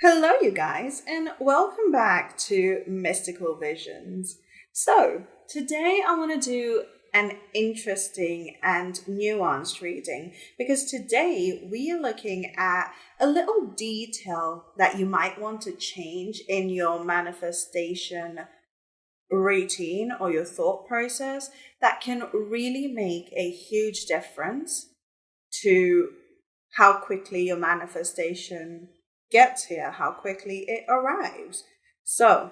Hello, you guys, and welcome back to Mystical Visions. So, today I want to do an interesting and nuanced reading because today we are looking at a little detail that you might want to change in your manifestation routine or your thought process that can really make a huge difference to how quickly your manifestation gets here, how quickly it arrives. So,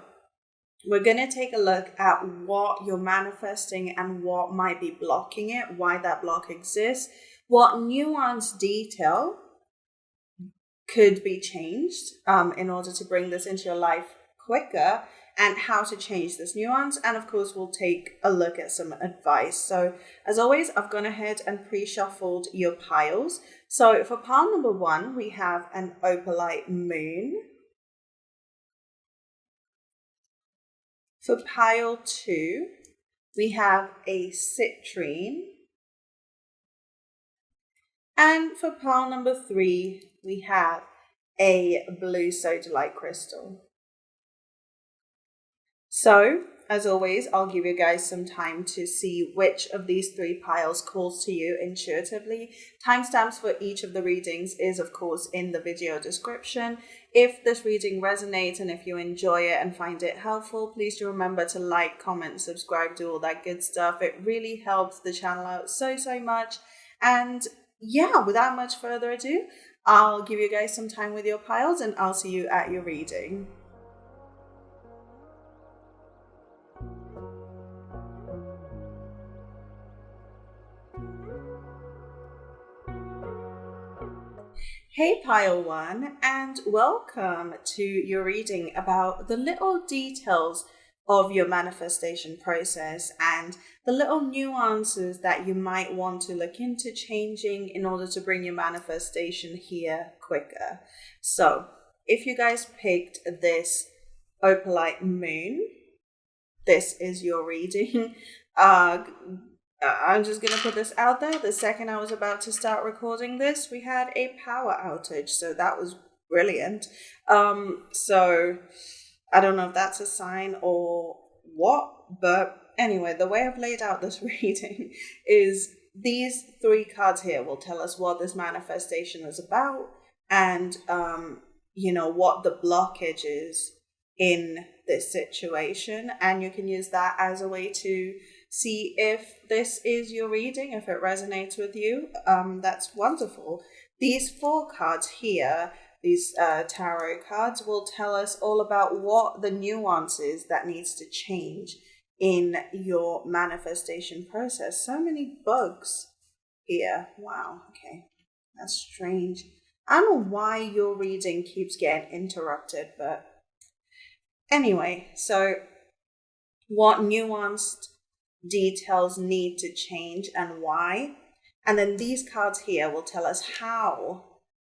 we're going to take a look at what you're manifesting and what might be blocking it, why that block exists, what nuanced detail could be changed in order to bring this into your life quicker, and how to change this nuance. And of course, we'll take a look at some advice. So as always, I've gone ahead and pre-shuffled your piles. So for pile number 1, we have an opalite moon. For pile 2, we have a citrine. And for pile number 3, we have a blue sodalite crystal. So, as always, I'll give you guys some time to see which of these 3 piles calls to you intuitively. Timestamps for each of the readings is, of course, in the video description. If this reading resonates and if you enjoy it and find it helpful, please do remember to like, comment, subscribe, do all that good stuff. It really helps the channel out so much. And yeah, without much further ado, I'll give you guys some time with your piles and I'll see you at your reading. Hey pile 1, and welcome to your reading about the little details of your manifestation process and the little nuances that you might want to look into changing in order to bring your manifestation here quicker. So if you guys picked this opalite moon, this is your reading. I'm just going to put this out there. The second I was about to start recording this, we had a power outage. So that was brilliant. So I don't know if that's a sign or what, but anyway, the way I've laid out this reading is these 3 cards here will tell us what this manifestation is about and, what the blockage is in this situation. And you can use that as a way to see if this is your reading, if it resonates with you. That's wonderful. These 4 cards here, these tarot cards, will tell us all about what the nuances that needs to change in your manifestation process. So many bugs here. Wow, okay. That's strange. I don't know why your reading keeps getting interrupted, but anyway, so what nuanced details need to change and why. And then these cards here will tell us how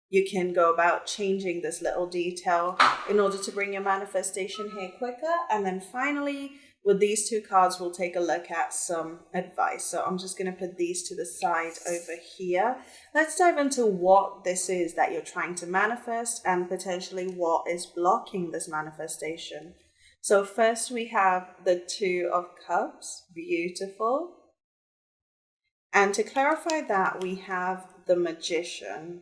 you can go about changing this little detail in order to bring your manifestation here quicker. And then finally, with these 2 cards, we'll take a look at some advice. So I'm just going to put these to the side over here. Let's dive into what this is that you're trying to manifest and potentially what is blocking this manifestation. So first we have the 2 of Cups, beautiful. And to clarify that, we have the Magician.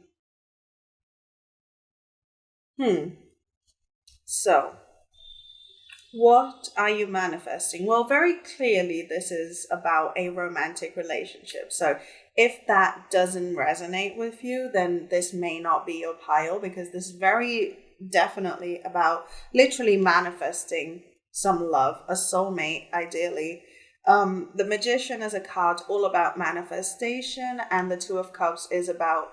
So what are you manifesting? Well, very clearly this is about a romantic relationship. So if that doesn't resonate with you, then this may not be your pile, because this is very definitely about literally manifesting some love, a soulmate, ideally. The Magician is a card all about manifestation, and the 2 of Cups is about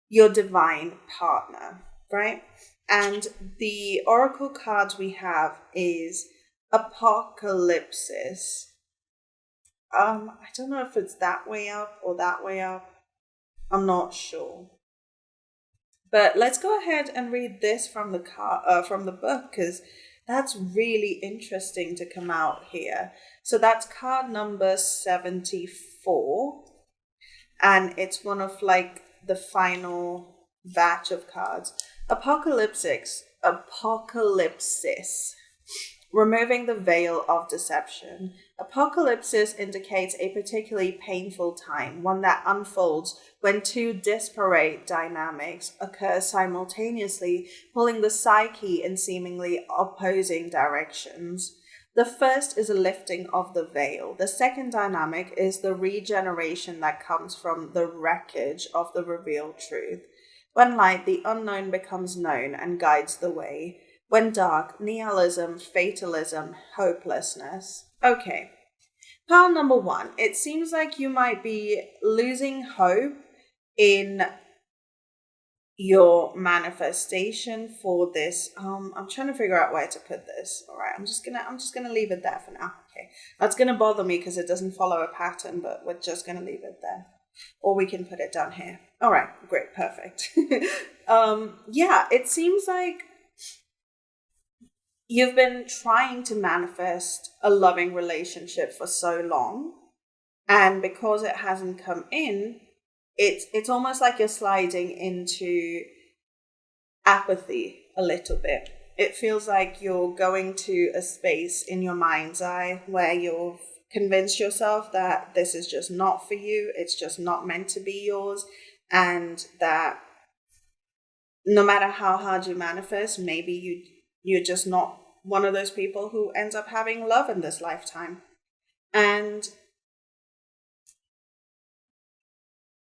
your divine partner, right? And the oracle cards we have is Apocalypsis. I don't know if it's that way up or that way up. I'm not sure. But let's go ahead and read this from the book, because that's really interesting to come out here. So that's card number 74. And it's one of the final batch of cards. Apocalypsis apocalypsis. Removing the veil of deception. Apocalypsis indicates a particularly painful time, one that unfolds when two disparate dynamics occur simultaneously, pulling the psyche in seemingly opposing directions. The first is a lifting of the veil. The second dynamic is the regeneration that comes from the wreckage of the revealed truth. When light, the unknown becomes known and guides the way. When dark, nihilism, fatalism, hopelessness. Okay, pile number one. It seems like you might be losing hope in your manifestation for this. I'm trying to figure out where to put this. All right, I'm just gonna leave it there for now. Okay, that's gonna bother me because it doesn't follow a pattern, but we're just gonna leave it there. Or we can put it down here. All right, great, perfect. Yeah, it seems like you've been trying to manifest a loving relationship for so long, and because it hasn't come in, it's almost like you're sliding into apathy a little bit. It feels like you're going to a space in your mind's eye where you've convinced yourself that this is just not for you, it's just not meant to be yours, and that no matter how hard you manifest, maybe you're just not one of those people who ends up having love in this lifetime. And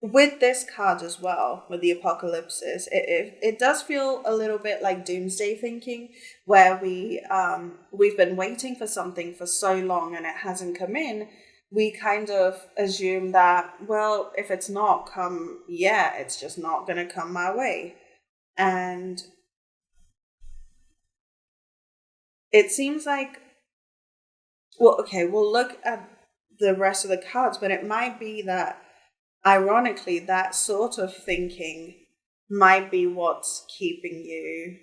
with this card as well, with the apocalypses, it does feel a little bit like doomsday thinking, where we've been waiting for something for so long and it hasn't come in. We kind of assume that, well, if it's not come yet, it's just not going to come my way. And it seems like, well, okay, we'll look at the rest of the cards, but it might be that, ironically, that sort of thinking might be what's keeping you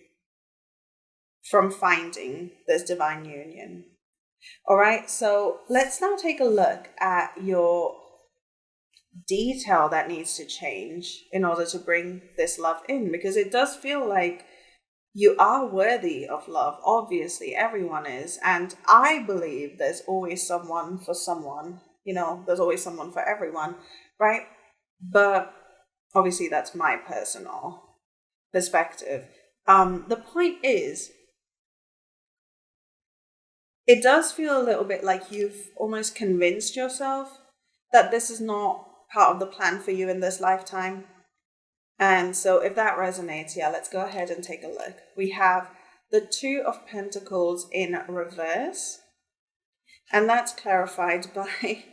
from finding this divine union. All right, so let's now take a look at your detail that needs to change in order to bring this love in, because it does feel like you are worthy of love. Obviously, everyone is. And I believe there's always someone for someone. There's always someone for everyone, right? But obviously, that's my personal perspective. The point is, it does feel a little bit like you've almost convinced yourself that this is not part of the plan for you in this lifetime. And so if that resonates, yeah, let's go ahead and take a look. We have the Two of Pentacles in reverse, and that's clarified by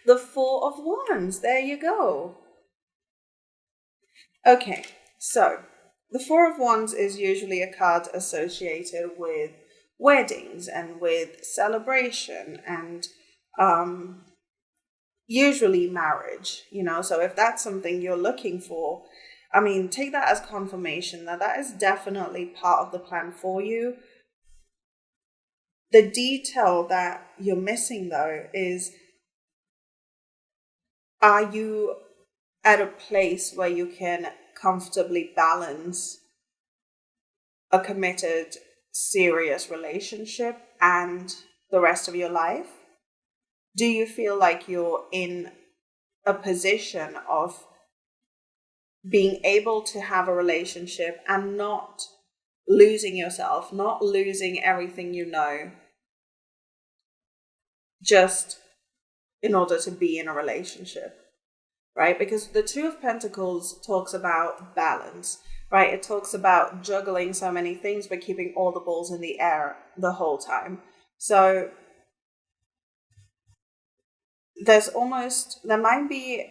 the Four of Wands. There you go. Okay, so the Four of Wands is usually a card associated with weddings and with celebration and usually marriage, so if that's something you're looking for, I mean, take that as confirmation that that is definitely part of the plan for you. The detail that you're missing, though, is, are you at a place where you can comfortably balance a committed, serious relationship and the rest of your life? Do you feel like you're in a position of being able to have a relationship and not losing yourself, not losing everything you know, just in order to be in a relationship, right? Because the Two of Pentacles talks about balance, right? It talks about juggling so many things, but keeping all the balls in the air the whole time. So there might be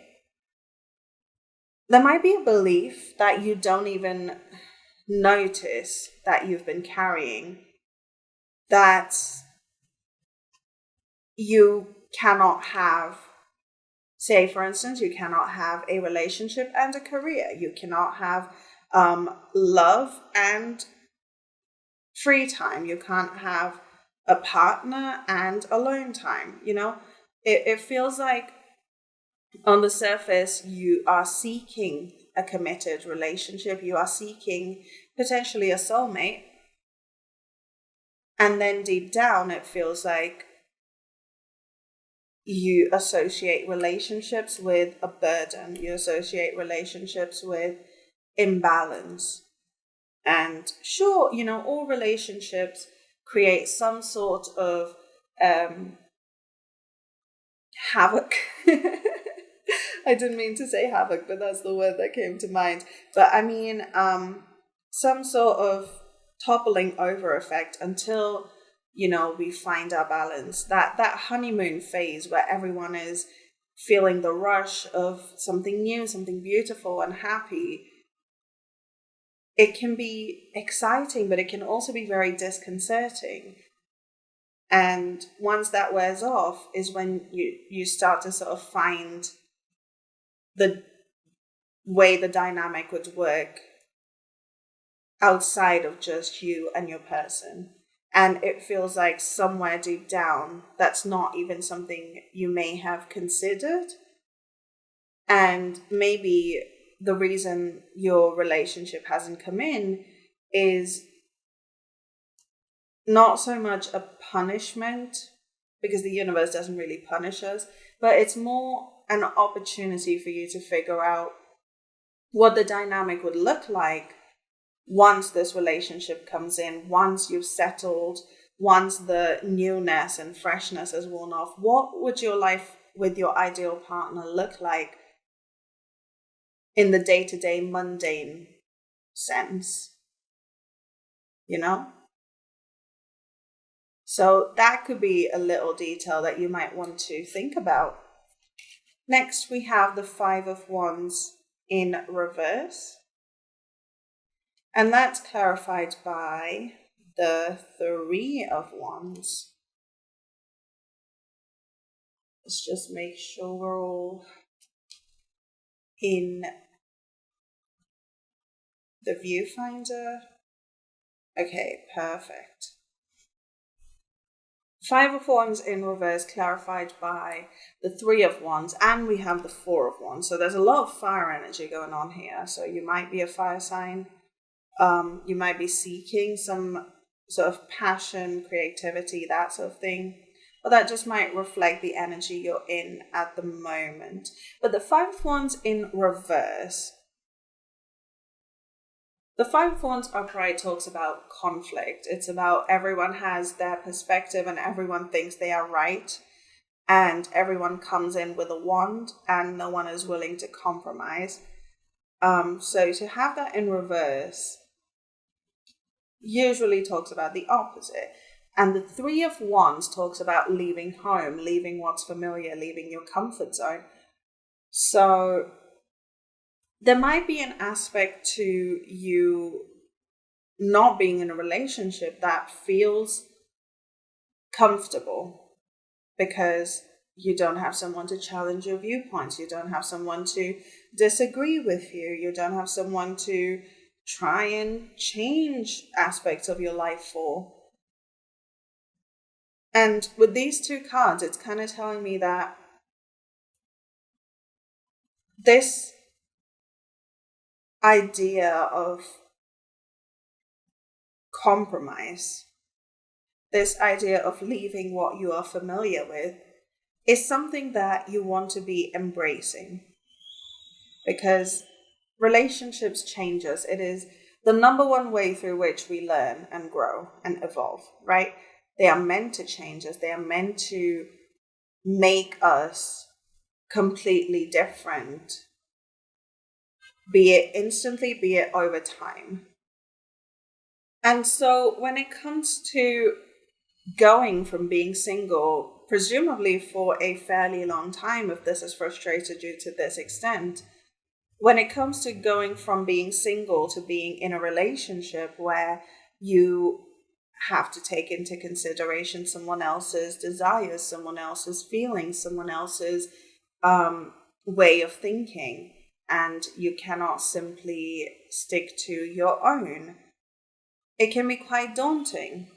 a belief that you don't even notice that you've been carrying, that you cannot have, say, for instance, you cannot have a relationship and a career. You cannot have love and free time. You can't have a partner and alone time. It feels like on the surface, you are seeking a committed relationship. You are seeking potentially a soulmate, And then deep down, it feels like you associate relationships with a burden, you associate relationships with imbalance. And sure, all relationships create some sort of havoc. I didn't mean to say havoc, but that's the word that came to mind. But I mean, some sort of toppling over effect until we find our balance. That honeymoon phase where everyone is feeling the rush of something new, something beautiful and happy. It can be exciting, but it can also be very disconcerting. And once that wears off is when you start to sort of find the way the dynamic would work outside of just you and your person. And it feels like somewhere deep down, that's not even something you may have considered. And maybe the reason your relationship hasn't come in is not so much a punishment, because the universe doesn't really punish us, but it's more an opportunity for you to figure out what the dynamic would look like once this relationship comes in, once you've settled, once the newness and freshness has worn off. What would your life with your ideal partner look like in the day-to-day mundane sense? So that could be a little detail that you might want to think about. Next, we have the Five of Wands in reverse. And that's clarified by the Three of Wands. Let's just make sure we're all in the viewfinder. Okay, perfect. Five of Wands in reverse clarified by the Three of Wands, and we have the Four of Wands. So there's a lot of fire energy going on here. So you might be a fire sign. You might be seeking some sort of passion, creativity, that sort of thing. But that just might reflect the energy you're in at the moment. But the Five of Wands in reverse. The Five of Wands upright talks about conflict. It's about everyone has their perspective and everyone thinks they are right. And everyone comes in with a wand and no one is willing to compromise. So to have that in reverse usually talks about the opposite. And the Three of Wands talks about leaving home, leaving what's familiar, leaving your comfort zone. So there might be an aspect to you not being in a relationship that feels comfortable because you don't have someone to challenge your viewpoints. You don't have someone to disagree with you. You don't have someone to try and change aspects of your life for. And with these two cards, it's kind of telling me that this idea of compromise, this idea of leaving what you are familiar with, is something that you want to be embracing. Because relationships change us. It is the number one way through which we learn and grow and evolve, right? They are meant to change us. They are meant to make us completely different, be it instantly, be it over time. And so when it comes to going from being single, presumably for a fairly long time, if this has frustrated you to this extent, when it comes to going from being single to being in a relationship where you have to take into consideration someone else's desires, someone else's feelings, someone else's way of thinking, and you cannot simply stick to your own, it can be quite daunting.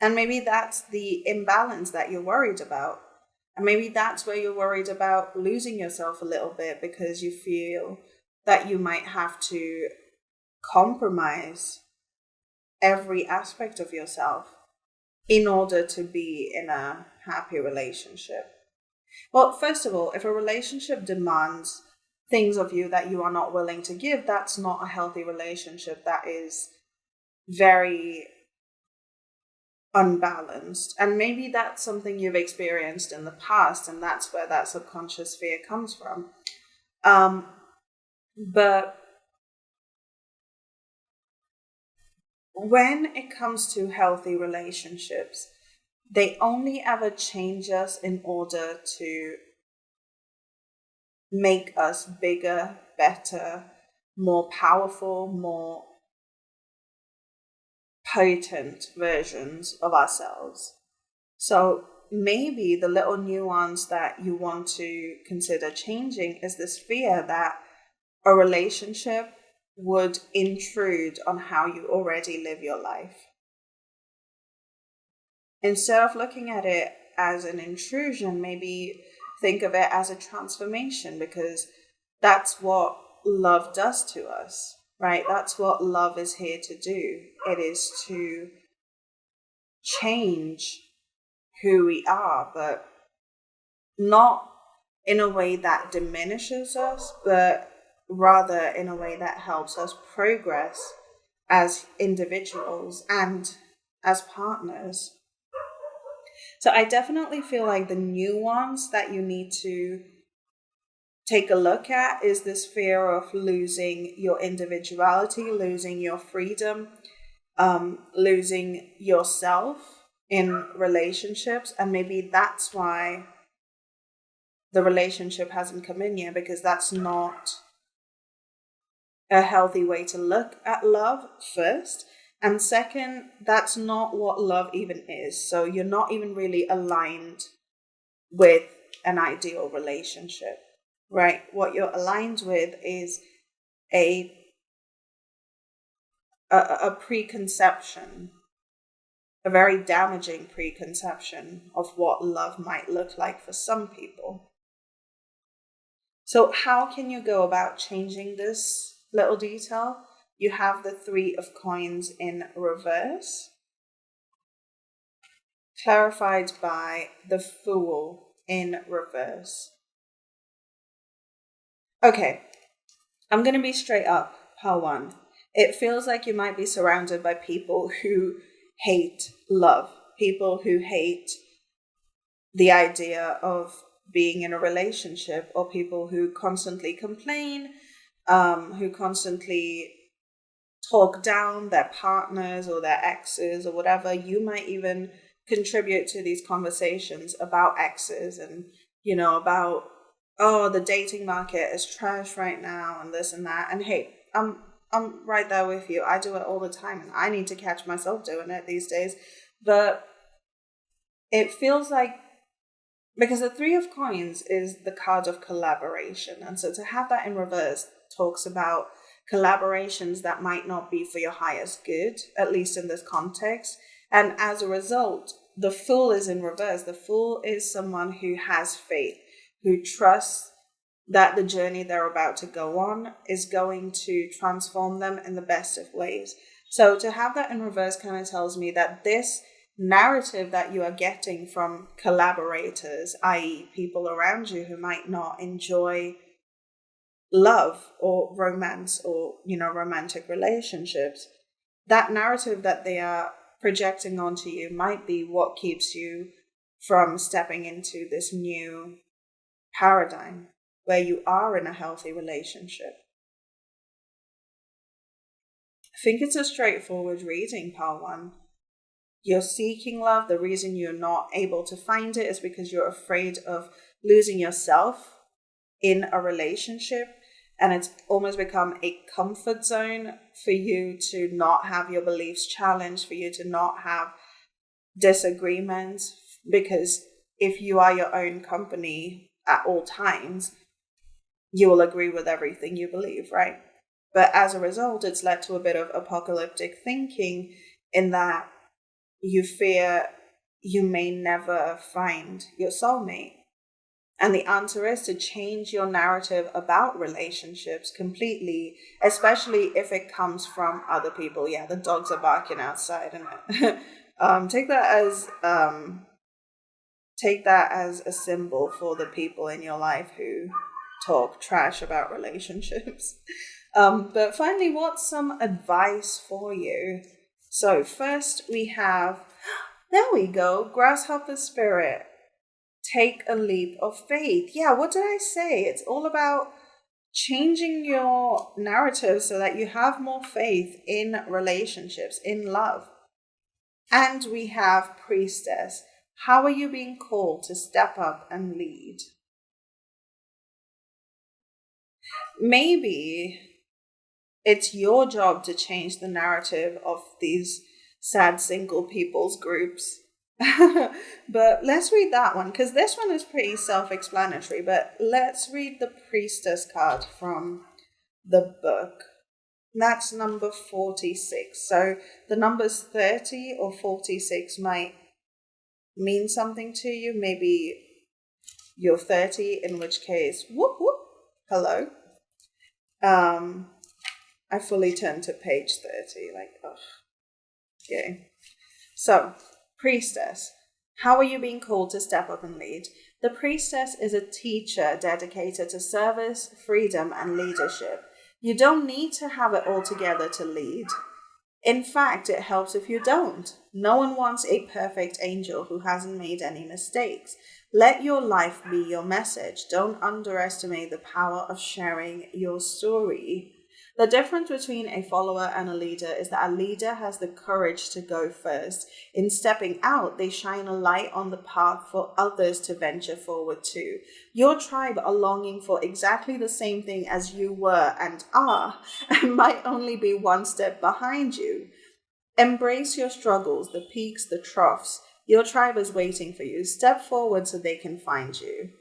And maybe that's the imbalance that you're worried about. And maybe that's where you're worried about losing yourself a little bit because you feel that you might have to compromise every aspect of yourself. in order to be in a happy relationship? Well, first of all, if a relationship demands things of you that you are not willing to give, that's not a healthy relationship. That is very unbalanced. And maybe that's something you've experienced in the past, and that's where that subconscious fear comes from. Um, but when it comes to healthy relationships, they only ever change us in order to make us bigger, better, more powerful, more potent versions of ourselves. So maybe the little nuance that you want to consider changing is this fear that a relationship would intrude on how you already live your life. Instead of looking at it as an intrusion, maybe think of it as a transformation, because that's what love does to us, right? That's what love is here to do. It is to change who we are, but not in a way that diminishes us, but rather in a way that helps us progress as individuals and as partners. So I definitely feel like the nuance that you need to take a look at is this fear of losing your individuality, losing your freedom, losing yourself in relationships. And maybe that's why the relationship hasn't come in yet, because that's not a healthy way to look at love, first. And second, that's not what love even is. So you're not even really aligned with an ideal relationship, right? What you're aligned with is a a preconception, a very damaging preconception of what love might look like for some people. So how can you go about changing this little detail? You have the Three of Coins in reverse, clarified by the Fool in reverse. Okay, I'm going to be straight up, pile one. It feels like you might be surrounded by people who hate love, people who hate the idea of being in a relationship, or people who constantly complain, who constantly talk down their partners or their exes or whatever. You might even contribute to these conversations about exes and, about, oh, the dating market is trash right now and this and that. And hey, I'm right there with you. I do it all the time, and I need to catch myself doing it these days. But it feels like, because the Three of Coins is the card of collaboration. And so to have that in reverse talks about collaborations that might not be for your highest good, at least in this context. And as a result, the Fool is in reverse. The Fool is someone who has faith, who trusts that the journey they're about to go on is going to transform them in the best of ways. So to have that in reverse kind of tells me that this narrative that you are getting from collaborators, i.e., people around you who might not enjoy love or romance or, romantic relationships, that narrative that they are projecting onto you might be what keeps you from stepping into this new paradigm where you are in a healthy relationship. I think it's a straightforward reading, Part 1. You're seeking love. The reason you're not able to find it is because you're afraid of losing yourself in a relationship. And it's almost become a comfort zone for you to not have your beliefs challenged, for you to not have disagreements. Because if you are your own company at all times, you will agree with everything you believe, right? But as a result, it's led to a bit of apocalyptic thinking, in that you fear you may never find your soulmate. And the answer is to change your narrative about relationships completely, especially if it comes from other people. Yeah, the dogs are barking outside, isn't it? Take that as a symbol for the people in your life who talk trash about relationships. But finally, what's some advice for you? So first we have, there we go, grasshopper spirit. Take a leap of faith. Yeah, what did I say? It's all about changing your narrative so that you have more faith in relationships, in love. And we have priestess. How are you being called to step up and lead? Maybe it's your job to change the narrative of these sad single people's groups. But let's read that one because this one is pretty self explanatory. But let's read the priestess card from the book. That's number 46. So the numbers 30 or 46 might mean something to you. Maybe you're 30, in which case, whoop whoop, hello. I fully turned to page 30, like, ugh. Okay. So, priestess. How are you being called to step up and lead? The priestess is a teacher dedicated to service, freedom, and leadership. You don't need to have it all together to lead. In fact, it helps if you don't. No one wants a perfect angel who hasn't made any mistakes. Let your life be your message. Don't underestimate the power of sharing your story. The difference between a follower and a leader is that a leader has the courage to go first. In stepping out, they shine a light on the path for others to venture forward to. Your tribe are longing for exactly the same thing as you were and are, and might only be one step behind you. Embrace your struggles, the peaks, the troughs. Your tribe is waiting for you. Step forward so they can find you.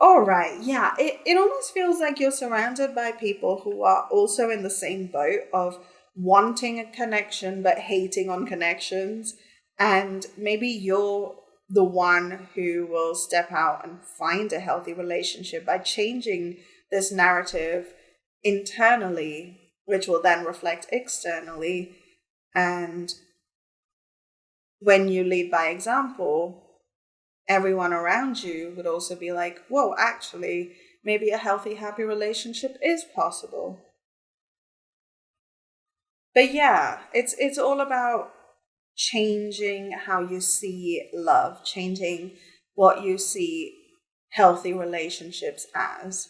All right. Yeah. It almost feels like you're surrounded by people who are also in the same boat of wanting a connection but hating on connections. And maybe you're the one who will step out and find a healthy relationship by changing this narrative internally, which will then reflect externally. And when you lead by example, everyone around you would also be like, whoa, actually, maybe a healthy, happy relationship is possible. But yeah, it's all about changing how you see love, changing what you see healthy relationships as.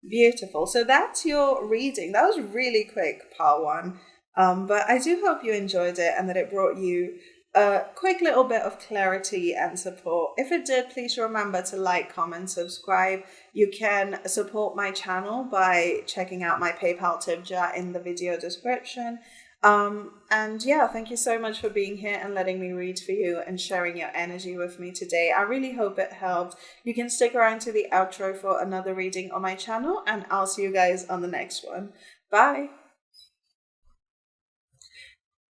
Beautiful. So that's your reading. That was really quick, part one. But I do hope you enjoyed it and that it brought you a quick little bit of clarity and support. If it did, please remember to like, comment, subscribe. You can support my channel by checking out my PayPal tip jar in the video description. And yeah, thank you so much for being here and letting me read for you and sharing your energy with me today. I really hope it helped. You can stick around to the outro for another reading on my channel, and I'll see you guys on the next one. Bye.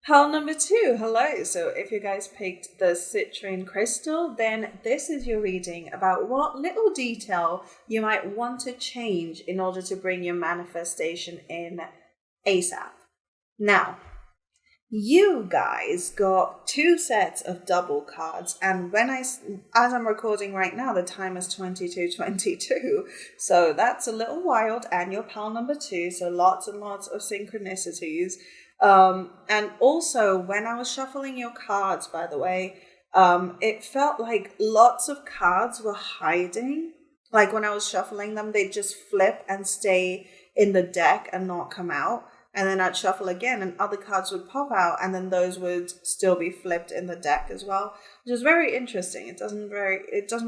Pile number 2, hello. So if you guys picked the citrine crystal, then this is your reading about what little detail you might want to change in order to bring your manifestation in ASAP. Now, you guys got 2 sets of double cards, and as I'm recording right now, the time is 22:22, so that's a little wild, and your pile number 2, so lots and lots of synchronicities. And also, when I was shuffling your cards, by the way, it felt like lots of cards were hiding. Like when I was shuffling them, they'd just flip and stay in the deck and not come out. And then I'd shuffle again and other cards would pop out and then those would still be flipped in the deck as well, which is very interesting. It doesn't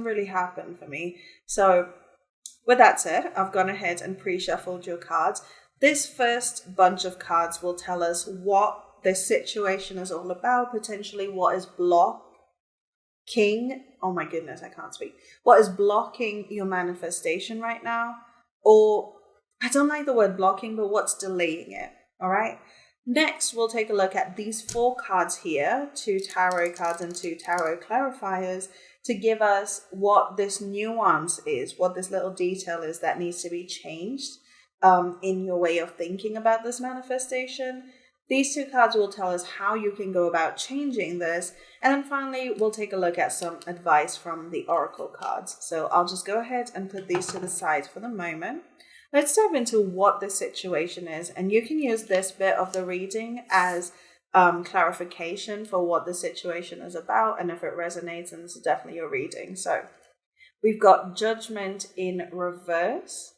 really happen for me. So with that said, I've gone ahead and pre-shuffled your cards. This first bunch of cards will tell us what this situation is all about, potentially what is oh my goodness, I can't speak. What is blocking your manifestation right now? Or I don't like the word blocking, but what's delaying it? All right. Next, we'll take a look at these 4 cards here, 2 tarot cards and 2 tarot clarifiers, to give us what this nuance is, what this little detail is that needs to be changed in your way of thinking about this manifestation. These two cards will tell us how you can go about changing this. And then finally, we'll take a look at some advice from the Oracle cards. So I'll just go ahead and put these to the side for the moment. Let's dive into what the situation is. And you can use this bit of the reading as clarification for what the situation is about. And if it resonates, then this is definitely your reading. So we've got Judgment in reverse.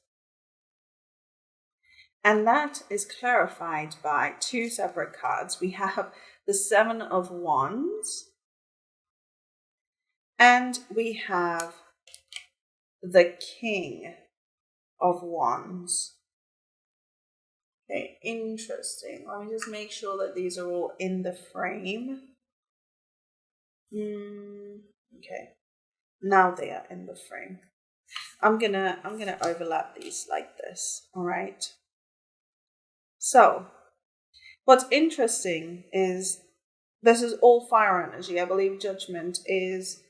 And that is clarified by two separate cards. We have the Seven of Wands, and we have the King of Wands. Okay, interesting. Let me just make sure that these are all in the frame. Okay, now they are in the frame. I'm gonna overlap these like this. All right. So, what's interesting is this is all fire energy. I believe Judgment is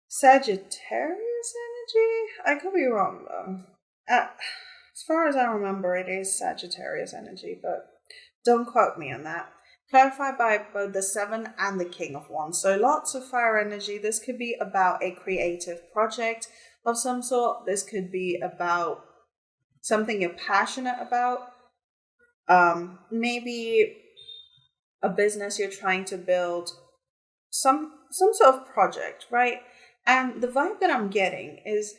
Sagittarius energy. I could be wrong though. As far as I remember, it is Sagittarius energy, but don't quote me on that. Clarified by both the Seven and the King of Wands. So lots of fire energy. This could be about a creative project of some sort. This could be about something you're passionate about. Maybe a business you're trying to build, some sort of project, right? And the vibe that I'm getting is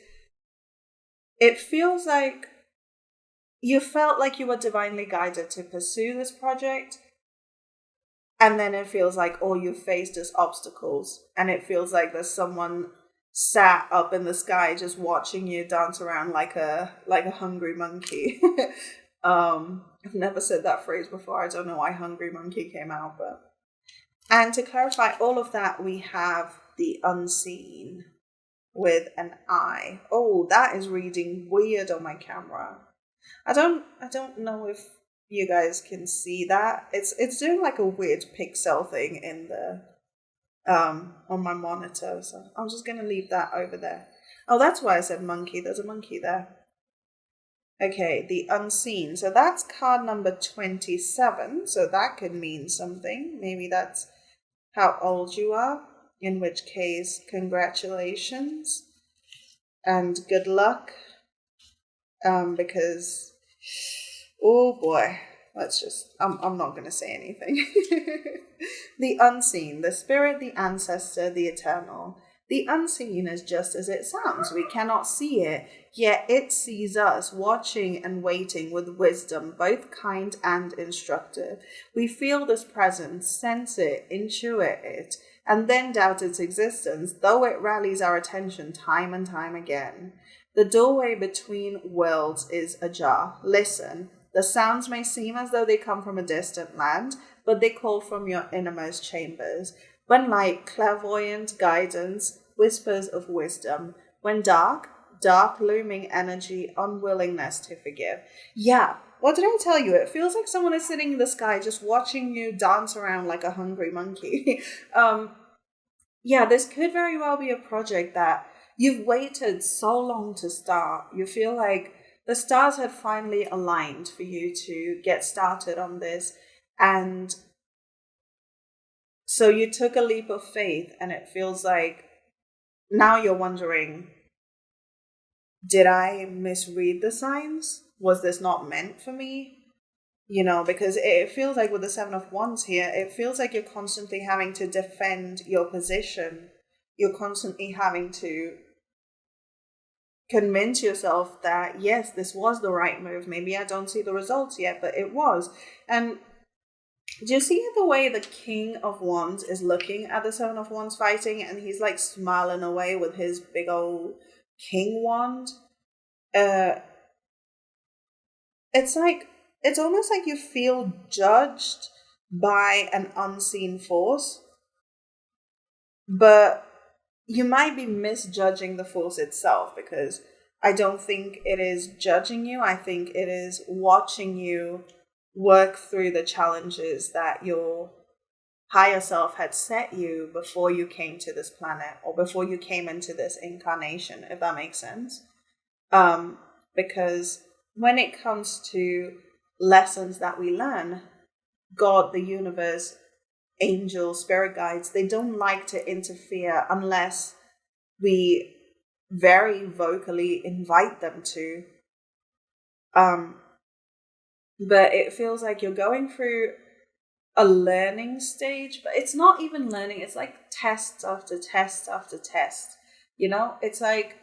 it feels like you felt like you were divinely guided to pursue this project, and then it feels like all you faced is obstacles, and it feels like there's someone sat up in the sky just watching you dance around like a hungry monkey. I've never said that phrase before. I don't know why hungry monkey came out, but and to clarify all of that, we have the unseen with an eye. Oh, that is reading weird on my camera. I don't know if you guys can see that. It's doing like a weird pixel thing in the on my monitor. So I'm just gonna leave that over there. Oh, that's why I said monkey. There's a monkey there. Okay, the unseen. So that's card number 27. So that could mean something. Maybe that's how old you are, in which case, congratulations and good luck. Because, oh boy, I'm not going to say anything. The unseen, the spirit, the ancestor, the eternal. The unseen is just as it sounds. We cannot see it, yet it sees us, watching and waiting with wisdom, both kind and instructive. We feel this presence, sense it, intuit it, and then doubt its existence, though it rallies our attention time and time again. The doorway between worlds is ajar. Listen. The sounds may seem as though they come from a distant land, but they call from your innermost chambers. When light, clairvoyant guidance, whispers of wisdom. When dark, dark looming energy, unwillingness to forgive. Yeah, what did I tell you? It feels like someone is sitting in the sky just watching you dance around like a hungry monkey. Yeah, this could very well be a project that you've waited so long to start. You feel like the stars had finally aligned for you to get started on this. And so you took a leap of faith, and it feels like now you're wondering, did I misread the signs? Was this not meant for me? You know, because it feels like with the Seven of Wands here, it feels like you're constantly having to defend your position. You're constantly having to convince yourself that, yes, this was the right move. Maybe I don't see the results yet, but it was. And do you see the way the King of Wands is looking at the Seven of Wands fighting, and he's like smiling away with his big old king wand? It's almost like you feel judged by an unseen force, but you might be misjudging the force itself, because I don't think it is judging you. I think it is watching you work through the challenges that your higher self had set you before you came to this planet, or before you came into this incarnation, if that makes sense. Because when it comes to lessons that we learn, God, the universe, angels, spirit guides, they don't like to interfere unless we very vocally invite them to. Um, but it feels like you're going through a learning stage, but it's not even learning. It's like test after test after test. It's like,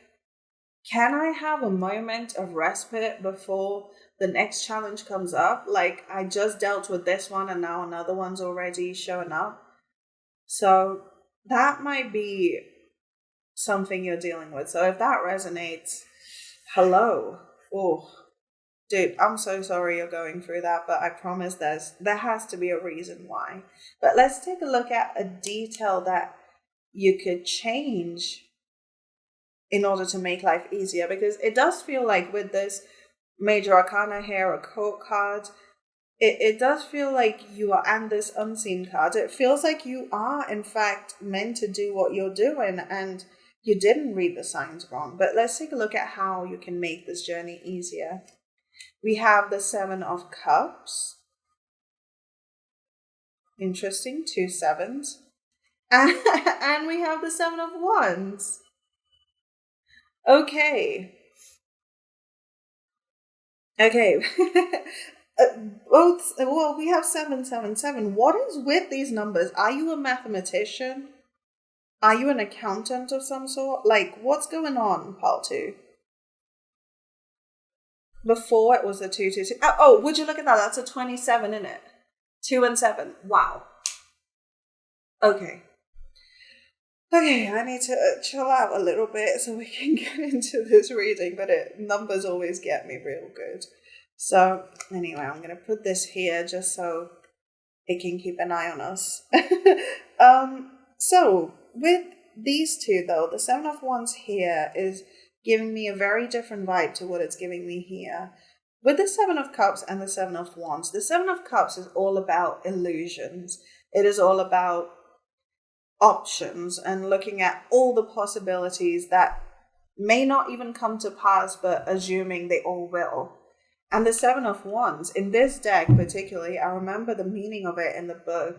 can I have a moment of respite before the next challenge comes up? Like, I just dealt with this one and now another one's already showing up. So that might be something you're dealing with. So if that resonates, hello. Oh, dude, I'm so sorry you're going through that, but I promise there has to be a reason why. But let's take a look at a detail that you could change in order to make life easier, because it does feel like with this major arcana here, a court card, it does feel like you are, and this unseen card, it feels like you are in fact meant to do what you're doing and you didn't read the signs wrong. But let's take a look at how you can make this journey easier. We have the Seven of Cups. Interesting, 2 sevens. And we have the Seven of Wands. Okay. Well, we have 777. What is with these numbers? Are you a mathematician? Are you an accountant of some sort? Like, what's going on, part 2? Before it was a 222. Oh, would you look at that? That's a 27 in it. 2 and 7. Wow. Okay, I need to chill out a little bit so we can get into this reading, but numbers always get me real good. So anyway, I'm going to put this here just so it can keep an eye on us. So with these two, though, the Seven of Wands here is giving me a very different vibe to what it's giving me here. With the Seven of Cups and the Seven of Wands, the Seven of Cups is all about illusions. It is all about options and looking at all the possibilities that may not even come to pass, but assuming they all will. And the Seven of Wands, in this deck particularly, I remember the meaning of it in the book,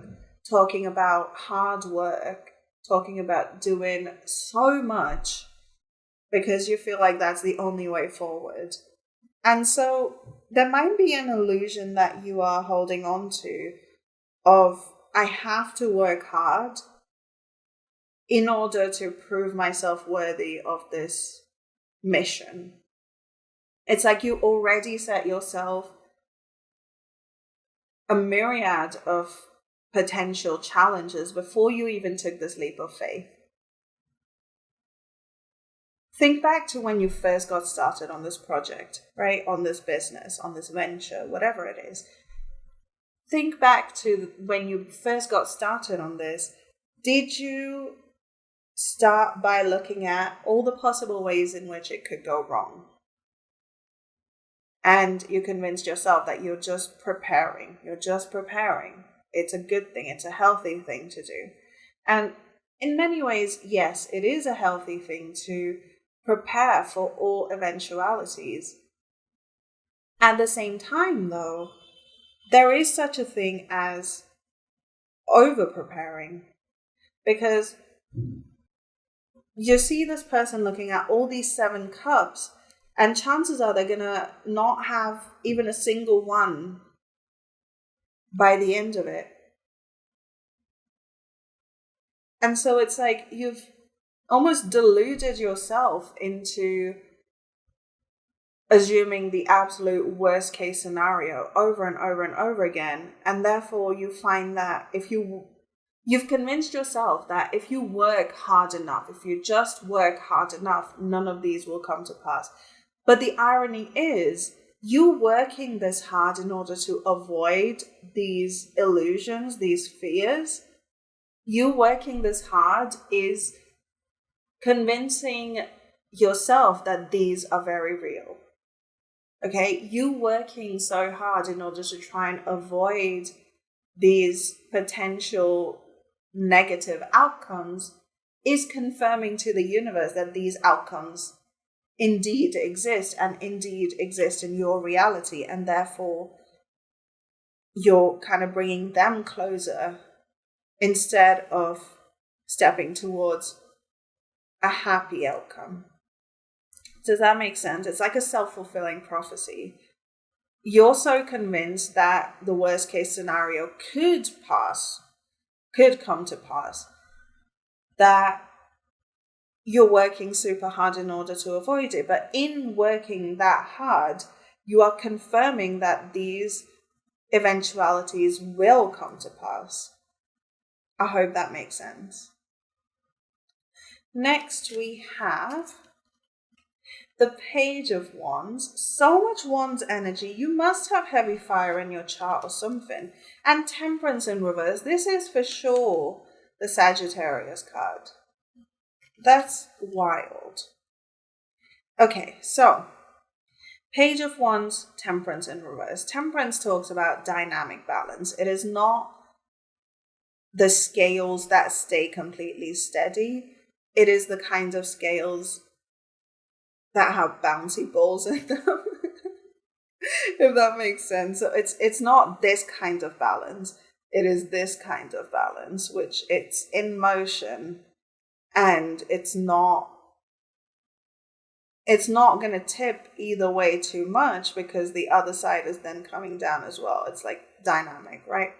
talking about hard work, talking about doing so much because you feel like that's the only way forward. And so there might be an illusion that you are holding on to of, I have to work hard in order to prove myself worthy of this mission. It's like you already set yourself a myriad of potential challenges before you even took this leap of faith. Think back to when you first got started on this project, right? On this business, on this venture, whatever it is. Think back to when you first got started on this. Did you start by looking at all the possible ways in which it could go wrong? And you convinced yourself that you're just preparing. It's a good thing. It's a healthy thing to do. And in many ways, yes, it is a healthy thing to prepare for all eventualities. At the same time, though, there is such a thing as over-preparing. Because you see this person looking at all these 7 cups, and chances are they're going to not have even a single one by the end of it. And so it's like you've almost deluded yourself into assuming the absolute worst case scenario over and over and over again. And therefore you find that if you've convinced yourself that if you work hard enough, if you just work hard enough, none of these will come to pass. But the irony is, you working this hard in order to avoid these illusions, these fears, you working this hard is convincing yourself that these are very real. Okay, you working so hard in order to try and avoid these potential negative outcomes is confirming to the universe that these outcomes indeed exist and indeed exist in your reality, and therefore you're kind of bringing them closer instead of stepping towards a happy outcome. Does that make sense? It's like a self-fulfilling prophecy. You're so convinced that the worst case scenario could come to pass, that you're working super hard in order to avoid it. But in working that hard, you are confirming that these eventualities will come to pass. I hope that makes sense. Next, we have the Page of Wands. So much Wands energy. You must have heavy fire in your chart or something. And Temperance in reverse. This is for sure the Sagittarius card. That's wild. Okay, so Page of Wands, Temperance in reverse. Temperance talks about dynamic balance. It is not the scales that stay completely steady. It is the kind of scales that have bouncy balls in them, if that makes sense. So it's not this kind of balance. It is this kind of balance, which it's in motion, and it's not going to tip either way too much because the other side is then coming down as well. It's like dynamic, right?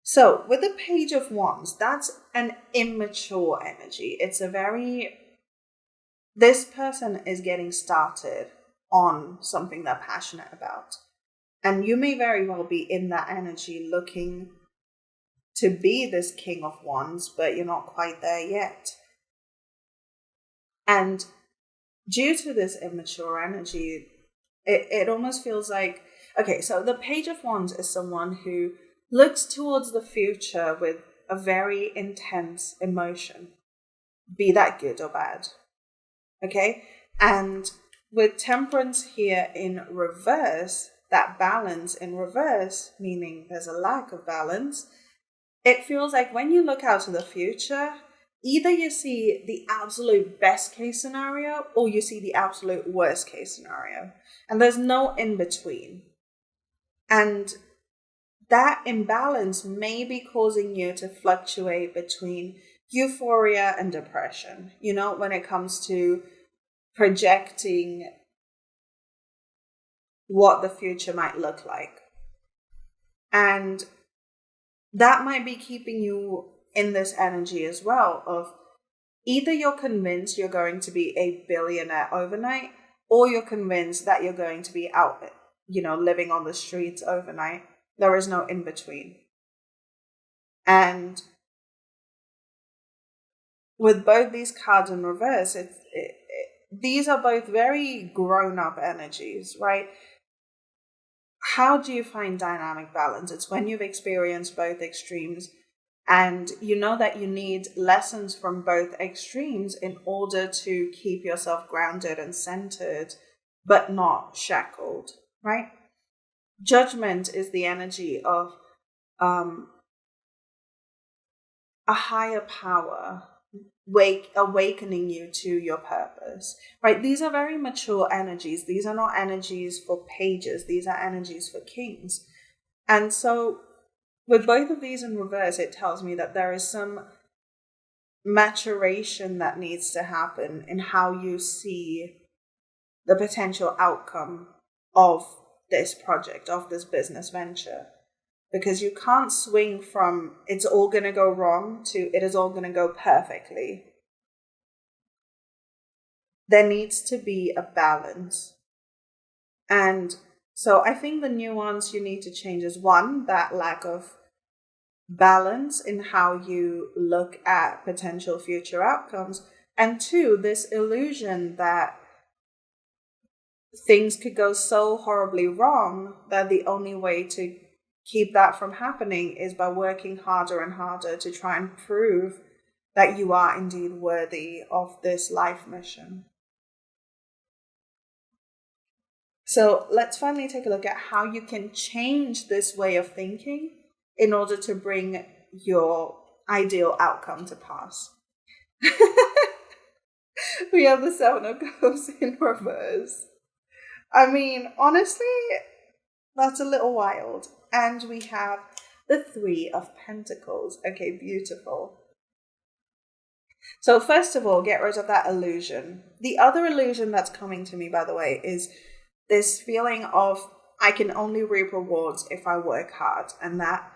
So with the Page of Wands, that's an immature energy. It's this person is getting started on something they're passionate about. And you may very well be in that energy looking to be this King of Wands, but you're not quite there yet. And due to this immature energy, it almost feels like, okay, so the Page of Wands is someone who looks towards the future with a very intense emotion, be that good or bad. Okay? And with Temperance here in reverse, that balance in reverse, meaning there's a lack of balance, it feels like when you look out to the future, either you see the absolute best case scenario or you see the absolute worst case scenario. And there's no in between. And that imbalance may be causing you to fluctuate between euphoria and depression, when it comes to projecting what the future might look like. And that might be keeping you in this energy as well of either you're convinced you're going to be a billionaire overnight, or you're convinced that you're going to be out, living on the streets overnight. There is no in between. And with both these cards in reverse, these are both very grown-up energies, right? How do you find dynamic balance? It's when you've experienced both extremes and you know that you need lessons from both extremes in order to keep yourself grounded and centered, but not shackled, right? Judgment is the energy of a higher power awakening you to your purpose, right? These are very mature energies. These are not energies for pages. These are energies for kings. And so with both of these in reverse, it tells me that there is some maturation that needs to happen in how you see the potential outcome of this project, of this business venture. Because you can't swing from it's all going to go wrong to it is all going to go perfectly. There needs to be a balance. And so I think the nuance you need to change is one, that lack of balance in how you look at potential future outcomes. And two, this illusion that things could go so horribly wrong that the only way to keep that from happening is by working harder and harder to try and prove that you are indeed worthy of this life mission. So let's finally take a look at how you can change this way of thinking in order to bring your ideal outcome to pass. We have the Seven of Cups in reverse. I mean, honestly, That's a little wild. And we have the Three of Pentacles. Okay, beautiful. So first of all, get rid of that illusion. The other illusion that's coming to me, by the way, is this feeling of I can only reap rewards if I work hard, and that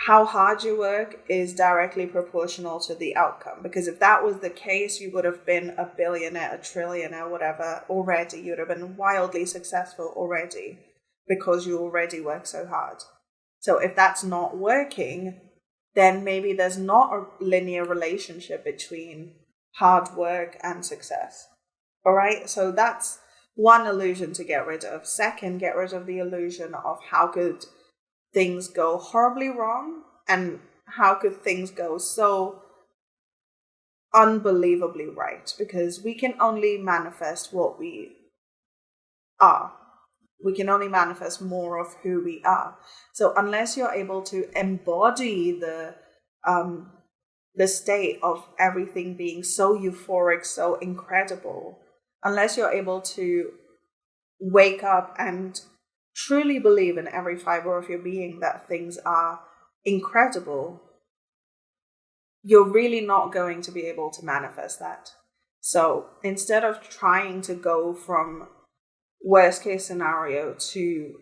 how hard you work is directly proportional to the outcome. Because if that was the case, you would have been a billionaire, a trillionaire, whatever, already. You would have been wildly successful already because you already work so hard. So if that's not working, then maybe there's not a linear relationship between hard work and success. All right. So that's one illusion to get rid of. Second, get rid of the illusion of how could things go horribly wrong and how could things go so unbelievably right, because we can only manifest what we are. We can only manifest more of who we are. So unless you're able to embody the state of everything being so euphoric, so incredible, unless you're able to wake up and truly believe in every fiber of your being that things are incredible, you're really not going to be able to manifest that. So instead of trying to go from worst case scenario to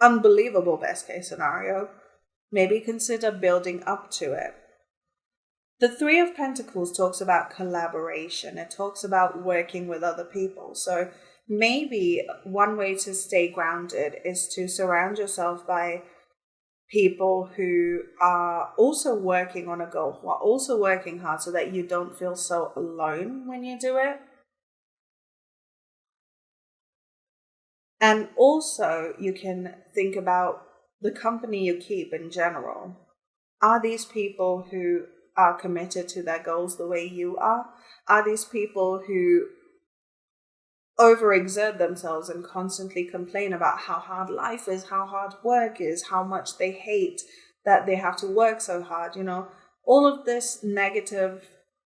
unbelievable best case scenario, maybe consider building up to it. The Three of Pentacles talks about collaboration. It talks about working with other people. So maybe one way to stay grounded is to surround yourself by people who are also working on a goal, who are also working hard, so that you don't feel so alone when you do it. And also you can think about the company you keep in general. Are these people who are committed to their goals the way you are? Are these people who overexert themselves and constantly complain about how hard life is, how hard work is, how much they hate that they have to work so hard? You know, all of this negative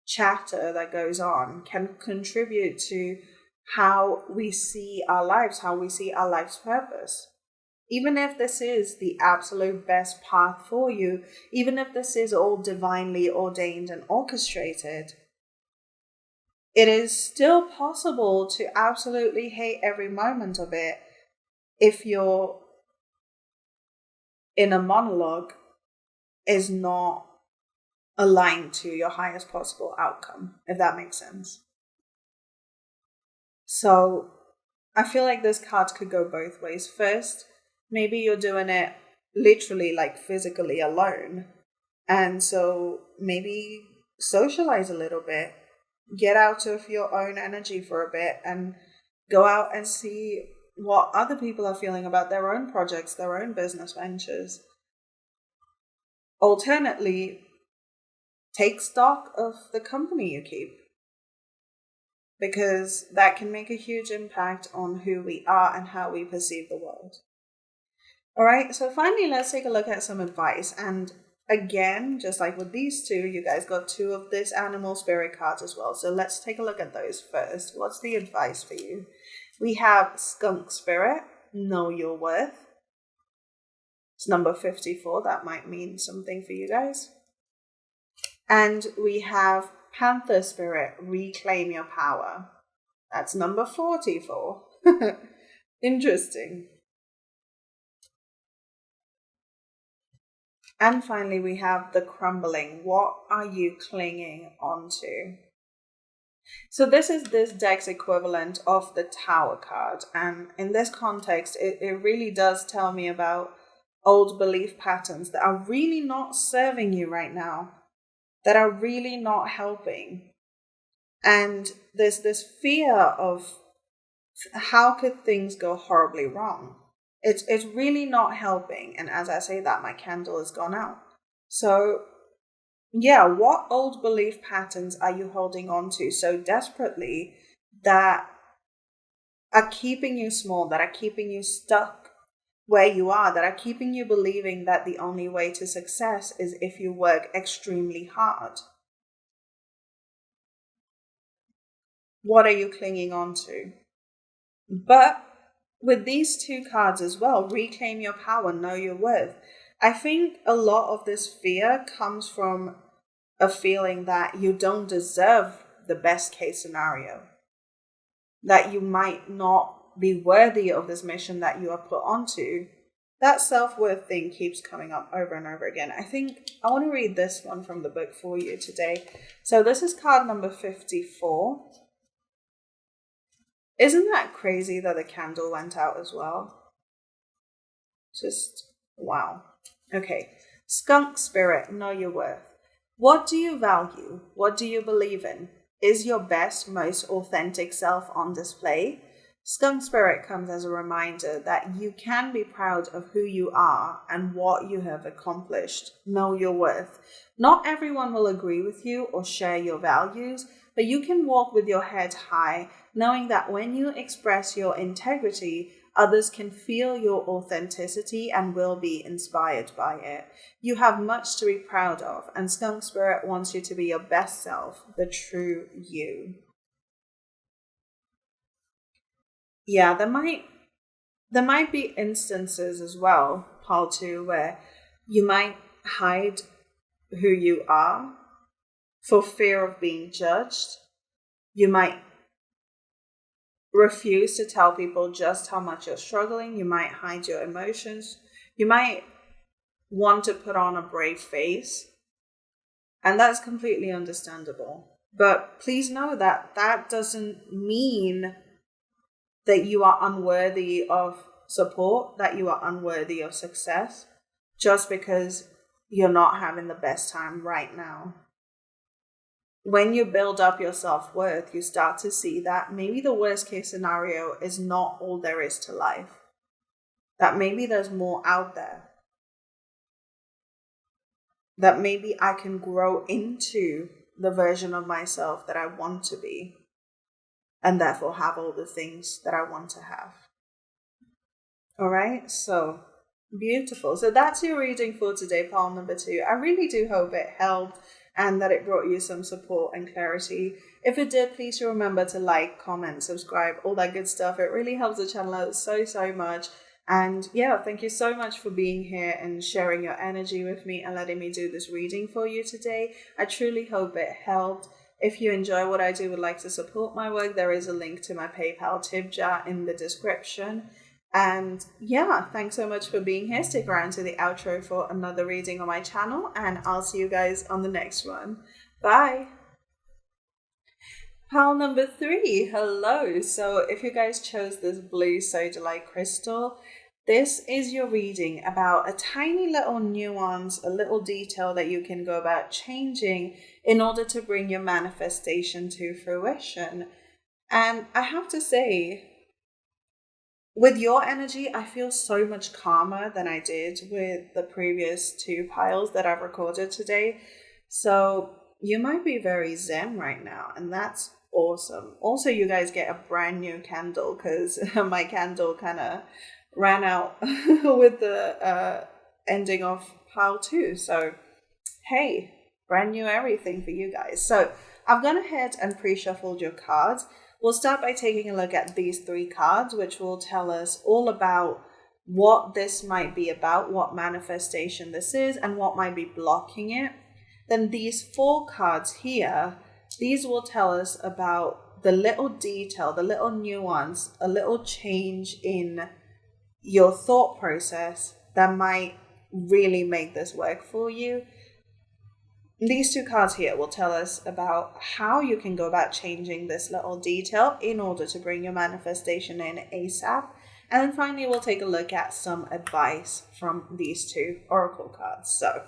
chatter that goes on can contribute to how we see our lives, how we see our life's purpose. Even if this is the absolute best path for you, even if this is all divinely ordained and orchestrated, it is still possible to absolutely hate every moment of it if your inner monologue is not aligned to your highest possible outcome, if that makes sense. So I feel like this card could go both ways. First, maybe you're doing it literally, like physically alone. And so maybe socialize a little bit, get out of your own energy for a bit and go out and see what other people are feeling about their own projects, their own business ventures. Alternately, take stock of the company you keep, because that can make a huge impact on who we are and how we perceive the world. All right, so finally, let's take a look at some advice. And again, just like with these two, you guys got two of this animal spirit cards as well. So let's take a look at those first. What's the advice for you? We have skunk spirit, know your worth. It's number 54. That might mean something for you guys. And we have panther spirit, reclaim your power. That's number 44. Interesting. And finally, we have the crumbling. What are you clinging onto? So this is this deck's equivalent of the Tower card. And in this context, it really does tell me about old belief patterns that are really not serving you right now, that are really not helping. And there's this fear of how could things go horribly wrong? It's really not helping. And as I say that, my candle has gone out. So yeah, what old belief patterns are you holding on to so desperately that are keeping you small, that are keeping you stuck where you are, that are keeping you believing that the only way to success is if you work extremely hard? What are you clinging on to? But with these two cards as well, reclaim your power, know your worth. I think a lot of this fear comes from a feeling that you don't deserve the best case scenario, that you might not be worthy of this mission that you are put onto. That self-worth thing keeps coming up over and over again. I think I want to read this one from the book for you today. So this is card number 54. Isn't that crazy that the candle went out as well? Just wow. Okay. Skunk spirit, know your worth. What do you value? What do you believe in? Is your best, most authentic self on display? Skunk spirit comes as a reminder that you can be proud of who you are and what you have accomplished. Know your worth. Not everyone will agree with you or share your values, but you can walk with your head high, knowing that when you express your integrity, others can feel your authenticity and will be inspired by it. You have much to be proud of, and Skunk Spirit wants you to be your best self, the true you. Yeah, there might be instances as well, Paul, too, where you might hide who you are for fear of being judged. You might refuse to tell people just how much you're struggling. You might hide your emotions. You might want to put on a brave face. And that's completely understandable. But please know that that doesn't mean that you are unworthy of support, that you are unworthy of success, just because you're not having the best time right now. When you build up your self-worth, you start to see that maybe the worst case scenario is not all there is to life. That maybe there's more out there. That maybe I can grow into the version of myself that I want to be, and therefore have all the things that I want to have. All right, so beautiful. So that's your reading for today, pile number 2. I really do hope it helped and that it brought you some support and clarity. If it did, please remember to like, comment, subscribe, all that good stuff. It really helps the channel out so much. And yeah, thank you so much for being here and sharing your energy with me and letting me do this reading for you today. I truly hope it helped. If you enjoy what I do, would like to support my work, there is a link to my PayPal tip jar in the description. And yeah, thanks so much for being here. Stick around to the outro for another reading on my channel, and I'll see you guys on the next one. Bye. Pile number 3, hello. So if you guys chose this blue sodalite crystal, this is your reading about a tiny little nuance, a little detail that you can go about changing in order to bring your manifestation to fruition. And I have to say, with your energy, I feel so much calmer than I did with the previous 2 piles that I've recorded today. So you might be very zen right now, and that's awesome. Also, you guys get a brand new candle because my candle kind of ran out with the ending of pile 2. So hey, brand new everything for you guys. So I've gone ahead and pre-shuffled your cards. We'll start by taking a look at these 3 cards, which will tell us all about what this might be about, what manifestation this is, and what might be blocking it. Then these 4 cards here, these will tell us about the little detail, the little nuance, a little change in your thought process that might really make this work for you. These 2 cards here will tell us about how you can go about changing this little detail in order to bring your manifestation in ASAP. And then finally, we'll take a look at some advice from these 2 oracle cards. So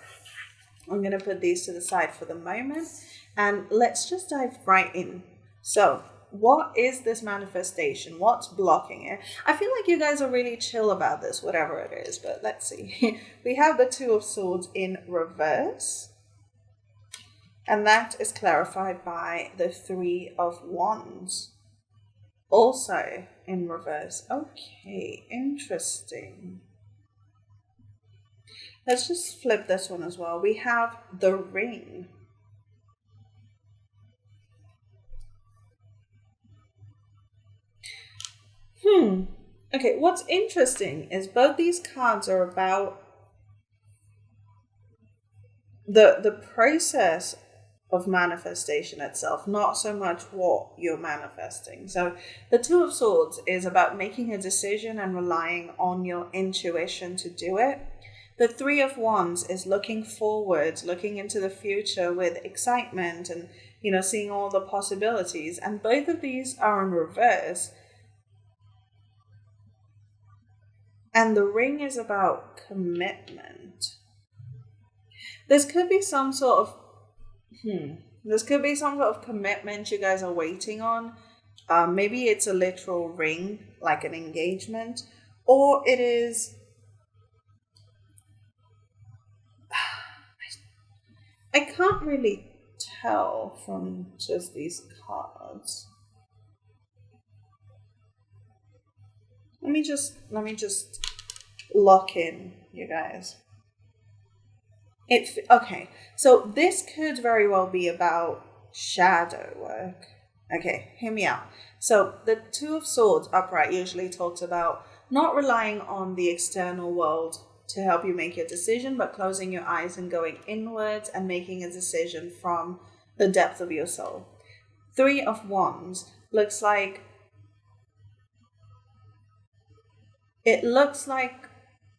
I'm going to put these to the side for the moment and let's just dive right in. So what is this manifestation? What's blocking it? I feel like you guys are really chill about this, whatever it is, but let's see. We have the 2 of Swords in reverse. And that is clarified by the 3 of Wands, also in reverse. Okay, interesting. Let's just flip this one as well. We have the Ring. Okay, what's interesting is both these cards are about the process of manifestation itself, not so much what you're manifesting. So the Two of Swords is about making a decision and relying on your intuition to do it. The Three of Wands is looking forward, looking into the future with excitement and, seeing all the possibilities. And both of these are in reverse. And the Ring is about commitment. This could be some sort of this could be some sort of commitment you guys are waiting on. Maybe it's a literal ring, like an engagement, or it is. I can't really tell from just these cards. Let me just lock in, you guys. Okay. So this could very well be about shadow work. Okay, hear me out. So the Two of Swords upright usually talks about not relying on the external world to help you make your decision, but closing your eyes and going inwards and making a decision from the depth of your soul. Three of Wands looks like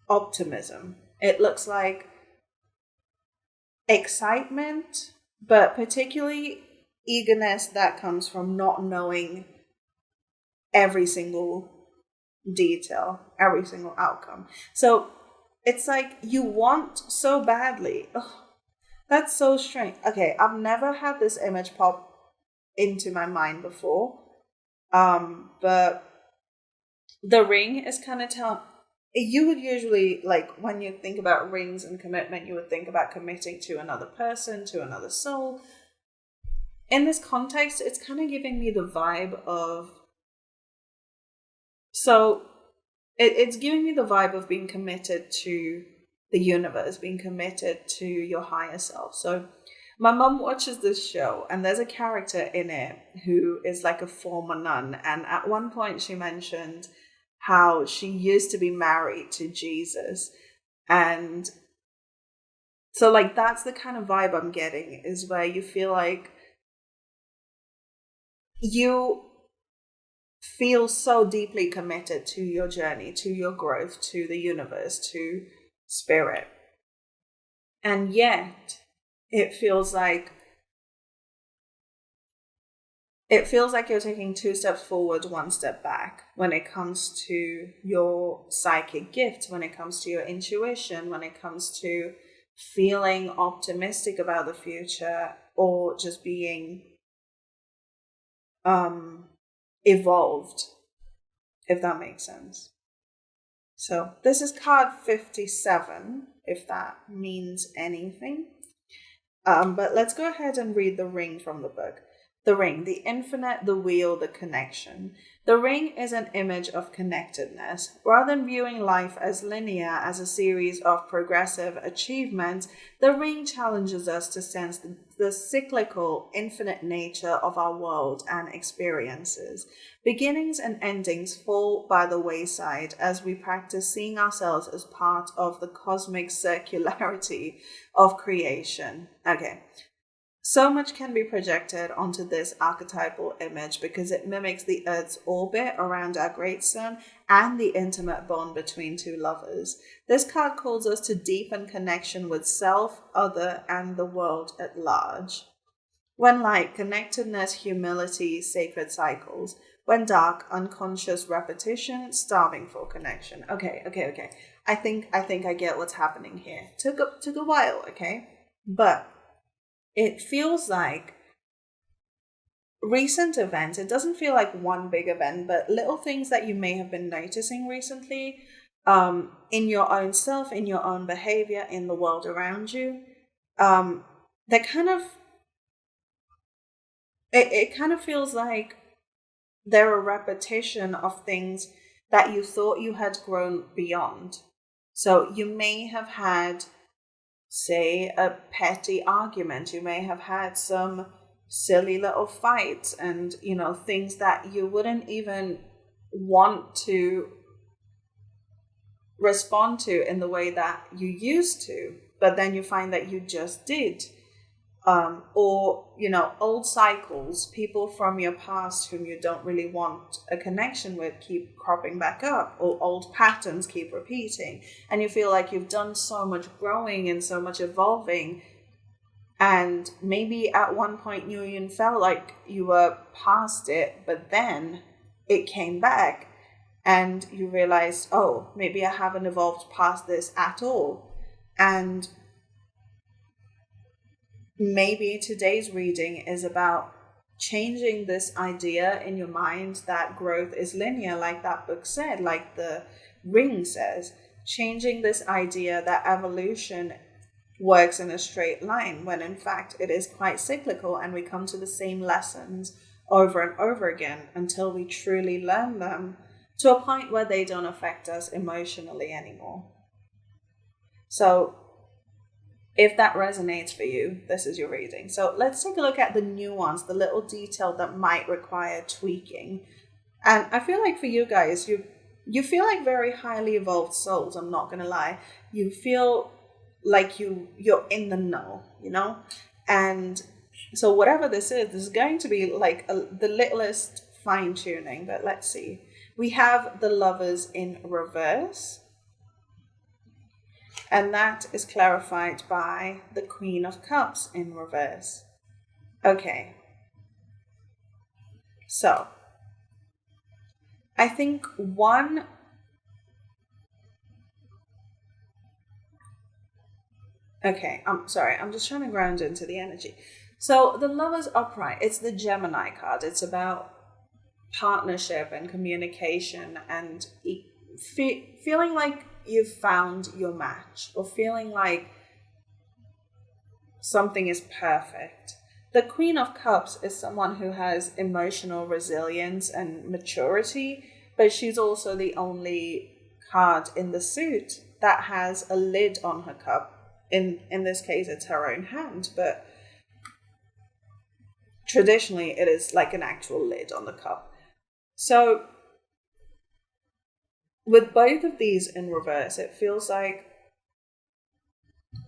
optimism. It looks like excitement, but particularly eagerness that comes from not knowing every single detail, every single outcome. So it's like you want so badly. Ugh, that's so strange. Okay, I've never had this image pop into my mind before. But the ring is kind of telling. You would usually, like, when you think about rings and commitment, you would think about committing to another person, to another soul. In this context, it's kind of giving me the vibe of. So, it's giving me the vibe of being committed to the universe, being committed to your higher self. So, my mum watches this show, and there's a character in it who is like a former nun. And at one point, she mentioned how she used to be married to Jesus. And so, like, that's the kind of vibe I'm getting, is where you feel like you feel so deeply committed to your journey, to your growth, to the universe, to spirit. And yet, it feels like you're taking 2 steps forward, 1 step back when it comes to your psychic gifts, when it comes to your intuition, when it comes to feeling optimistic about the future, or just being evolved, if that makes sense. So this is card 57, if that means anything. But let's go ahead and read the ring from the book. The ring, the infinite, the wheel, the connection. The ring is an image of connectedness. Rather than viewing life as linear, as a series of progressive achievements, the ring challenges us to sense the cyclical, infinite nature of our world and experiences. Beginnings and endings fall by the wayside as we practice seeing ourselves as part of the cosmic circularity of creation. Okay. So much can be projected onto this archetypal image because it mimics the Earth's orbit around our great sun and the intimate bond between two lovers. This card calls us to deepen connection with self, other, and the world at large. When light, connectedness, humility, sacred cycles. When dark, unconscious repetition, starving for connection. Okay. I think I get what's happening here. Took a while, okay? But it feels like recent events. It doesn't feel like one big event, but little things that you may have been noticing recently, in your own self, in your own behavior, in the world around you. That kind of it kind of feels like they're a repetition of things that you thought you had grown beyond. So you may have had, say, a petty argument. You may have had some silly little fights and, things that you wouldn't even want to respond to in the way that you used to, but then you find that you just did. Or, old cycles, people from your past whom you don't really want a connection with keep cropping back up, or old patterns keep repeating. And you feel like you've done so much growing and so much evolving. And maybe at one point you even felt like you were past it, but then it came back and you realized, oh, maybe I haven't evolved past this at all. And maybe today's reading is about changing this idea in your mind that growth is linear, like that book said, like the ring says, changing this idea that evolution works in a straight line, when in fact it is quite cyclical, and we come to the same lessons over and over again until we truly learn them to a point where they don't affect us emotionally anymore. So if that resonates for you, this is your reading. So let's take a look at the nuance, the little detail that might require tweaking. And I feel like for you guys, you feel like very highly evolved souls, I'm not going to lie. You feel like you're in the know, And so whatever this is going to be like the littlest fine tuning. But let's see. We have the Lovers in reverse. And that is clarified by the Queen of Cups in reverse. Okay. So, I think okay, I'm sorry, I'm just trying to ground into the energy. So, the Lovers upright, it's the Gemini card. It's about partnership and communication and feeling like you've found your match, or feeling like something is perfect. The Queen of Cups is someone who has emotional resilience and maturity, but she's also the only card in the suit that has a lid on her cup. In this case, it's her own hand, but traditionally it is like an actual lid on the cup. So with both of these in reverse, it feels like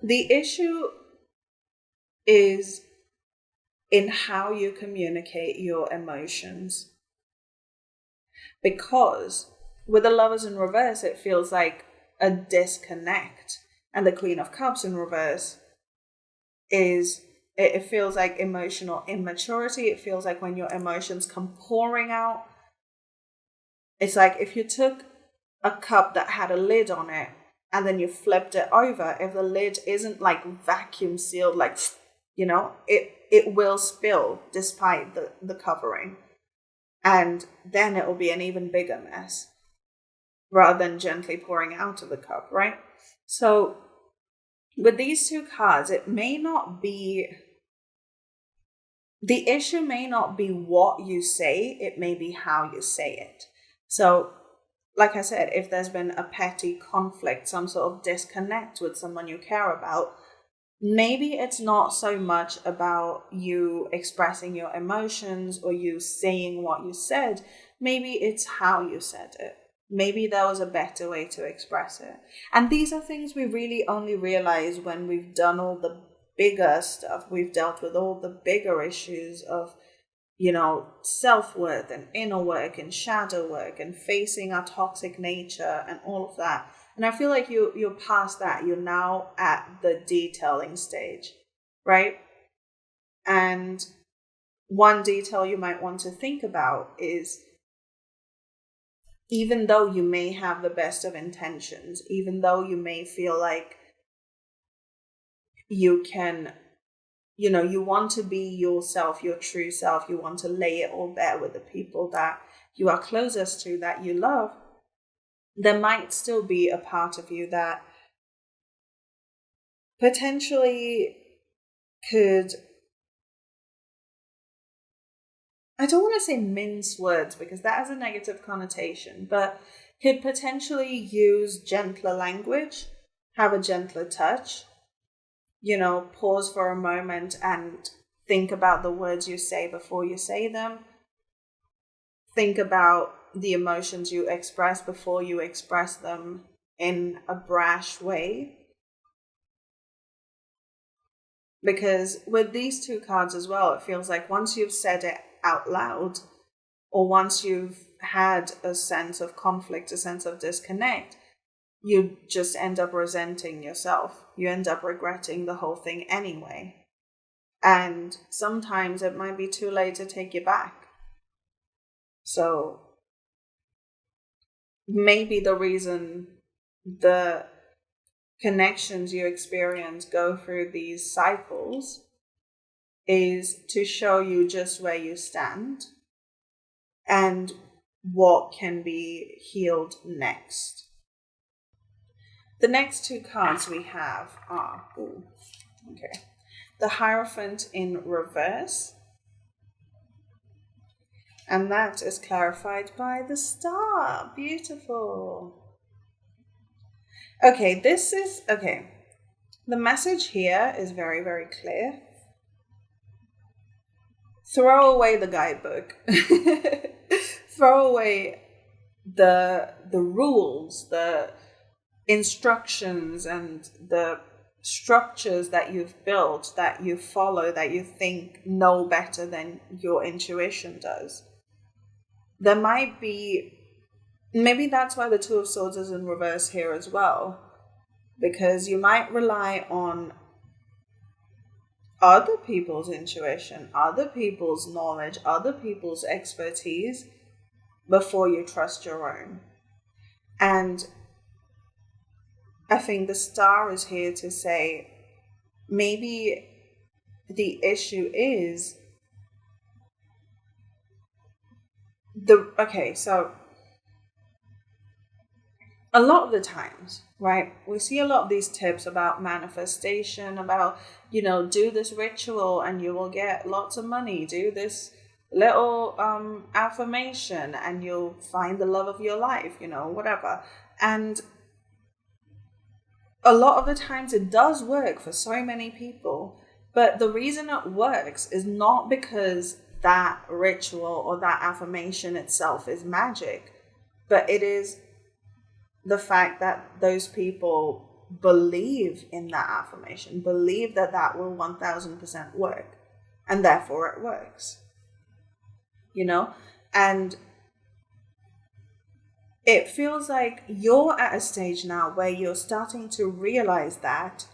the issue is in how you communicate your emotions. Because with the Lovers in reverse, it feels like a disconnect. And the Queen of Cups in reverse it feels like emotional immaturity. It feels like when your emotions come pouring out. It's like if you took a cup that had a lid on it and then you flipped it over, if the lid isn't like vacuum sealed, like, it will spill despite the covering. And then it will be an even bigger mess rather than gently pouring out of the cup, right? So with these two cards, it may not be, the issue may not be what you say, it may be how you say it. So like I said, if there's been a petty conflict, some sort of disconnect with someone you care about, maybe it's not so much about you expressing your emotions or you saying what you said. Maybe it's how you said it. Maybe there was a better way to express it. And these are things we really only realize when we've done all the bigger stuff. We've dealt with all the bigger issues of self-worth and inner work and shadow work and facing our toxic nature and all of that. And I feel like you're past that. You're now at the detailing stage, right? And one detail you might want to think about is, even though you may have the best of intentions, even though you may feel like you can, you want to be yourself, your true self, you want to lay it all bare with the people that you are closest to, that you love, there might still be a part of you that potentially could, I don't want to say mince words because that has a negative connotation, but could potentially use gentler language, have a gentler touch, pause for a moment and think about the words you say before you say them. Think about the emotions you express before you express them in a brash way. Because with these two cards as well, it feels like once you've said it out loud, or once you've had a sense of conflict, a sense of disconnect, you just end up resenting yourself. You end up regretting the whole thing anyway. And sometimes it might be too late to take you back. So maybe the reason the connections you experience go through these cycles is to show you just where you stand and what can be healed next. The next two cards we have are the Hierophant in reverse, and that is clarified by the star. Beautiful. Okay, the message here is very, very clear. Throw away the guidebook. Throw away the rules, the instructions, and the structures that you've built, that you follow, that you think know better than your intuition does. There might be, maybe that's why the Two of Swords is in reverse here as well, because you might rely on other people's intuition, other people's knowledge, other people's expertise before you trust your own. And I think the star is here to say, maybe the issue is so a lot of the times, right, we see a lot of these tips about manifestation, about, do this ritual and you will get lots of money, do this little affirmation and you'll find the love of your life, whatever. And a lot of the times it does work for so many people, but the reason it works is not because that ritual or that affirmation itself is magic, but it is the fact that those people believe in that affirmation, believe that that will 1000% work, and therefore it works, and it feels like you're at a stage now where you're starting to realize that.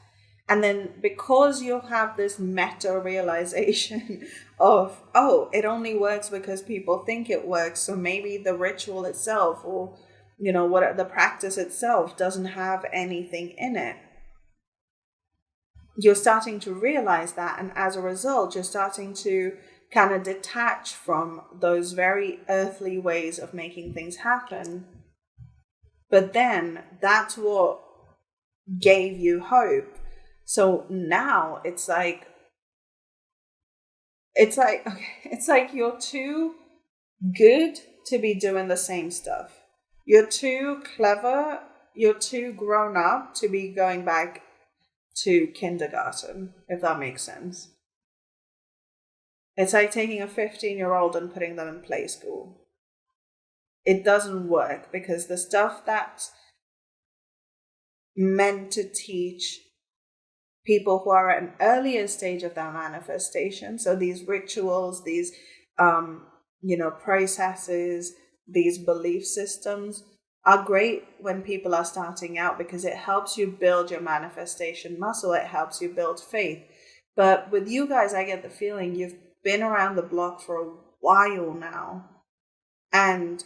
And then because you have this meta realization of, it only works because people think it works. So maybe the ritual itself, or, what the practice itself doesn't have anything in it. You're starting to realize that. And as a result, you're starting to kind of detach from those very earthly ways of making things happen. But then that's what gave you hope. So now it's like you're too good to be doing the same stuff. You're too clever, you're too grown up to be going back to kindergarten, if that makes sense. It's like taking a 15-year-old and putting them in play school. It doesn't work, because the stuff that's meant to teach people who are at an earlier stage of their manifestation, so these rituals, these processes, these belief systems are great when people are starting out, because it helps you build your manifestation muscle, it helps you build faith. But with you guys, I get the feeling you've been around the block for a while now, and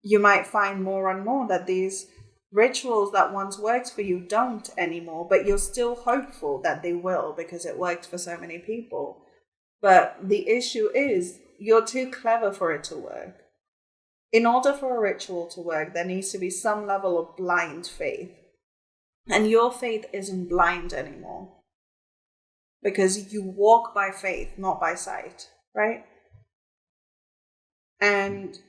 you might find more and more that these rituals that once worked for you don't anymore, but you're still hopeful that they will, because it worked for so many people. But the issue is you're too clever for it to work. In order for a ritual to work, there needs to be some level of blind faith. And your faith isn't blind anymore, because you walk by faith, not by sight, right? And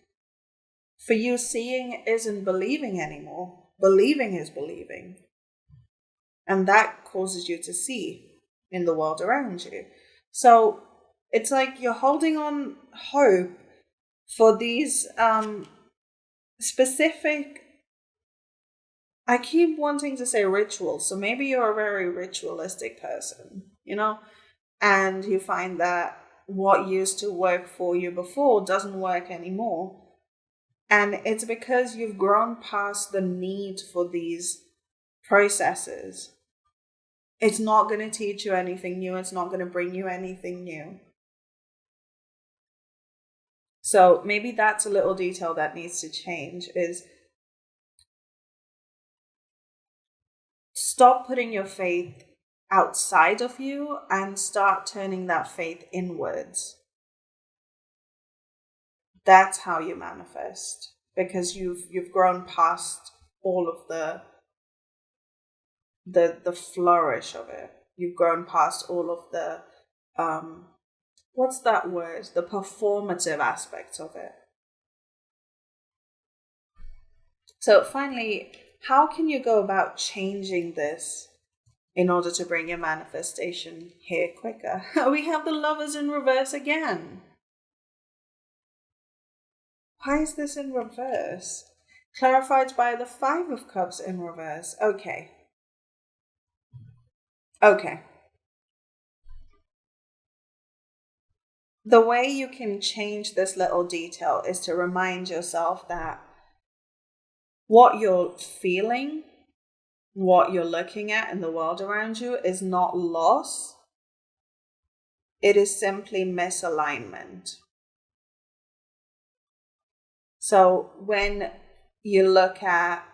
for you, seeing isn't believing anymore. Believing is believing. And that causes you to see in the world around you. So it's like you're holding on hope for these specific I keep wanting to say ritual, so maybe you're a very ritualistic person, and you find that what used to work for you before doesn't work anymore. And it's because you've grown past the need for these processes. It's not going to teach you anything new, it's not going to bring you anything new. So maybe that's a little detail that needs to change is stop putting your faith outside of you and start turning that faith inwards. That's how you manifest, because you've grown past all of the flourish of it. You've grown past all of the what's that word? The performative aspects of it. So finally, how can you go about changing this in order to bring your manifestation here quicker? We have the Lovers in reverse again. Why is this in reverse? Clarified by the Five of Cups in reverse. Okay. The way you can change this little detail is to remind yourself that what you're feeling, what you're looking at in the world around you is not loss. It is simply misalignment. So when you look at,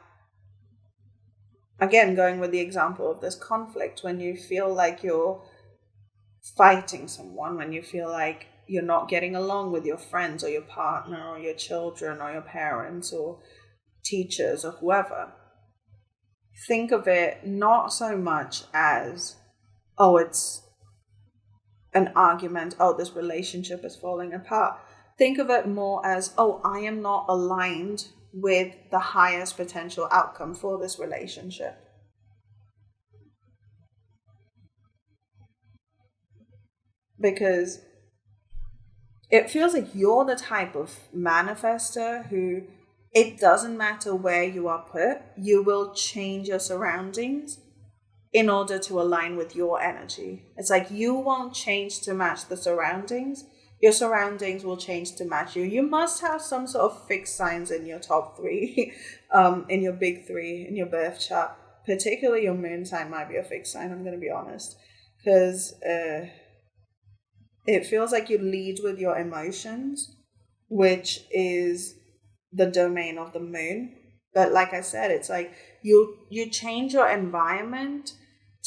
again, going with the example of this conflict, when you feel like you're fighting someone, when you feel like you're not getting along with your friends or your partner or your children or your parents or teachers or whoever, think of it not so much as, oh, it's an argument, oh, this relationship is falling apart. Think of it more as, oh, I am not aligned with the highest potential outcome for this relationship. Because it feels like you're the type of manifester who, it doesn't matter where you are put, you will change your surroundings in order to align with your energy. It's like you won't change to match the surroundings. Your surroundings will change to match you. You must have some sort of fixed signs in your top three, in your big three, in your birth chart. Particularly your moon sign might be a fixed sign, I'm going to be honest. Because it feels like you lead with your emotions, which is the domain of the moon. But like I said, it's like you change your environment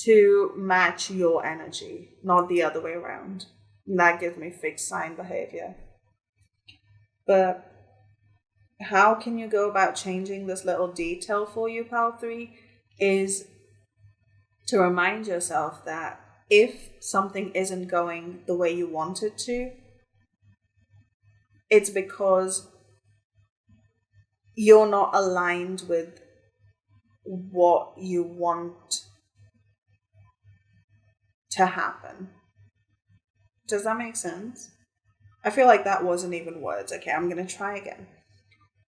to match your energy, not the other way around. And that gives me fixed sign behavior. But how can you go about changing this little detail for you, Pal 3? Is to remind yourself that if something isn't going the way you want it to, it's because you're not aligned with what you want to happen. Does that make sense? I feel like that wasn't even words. Okay, I'm going to try again.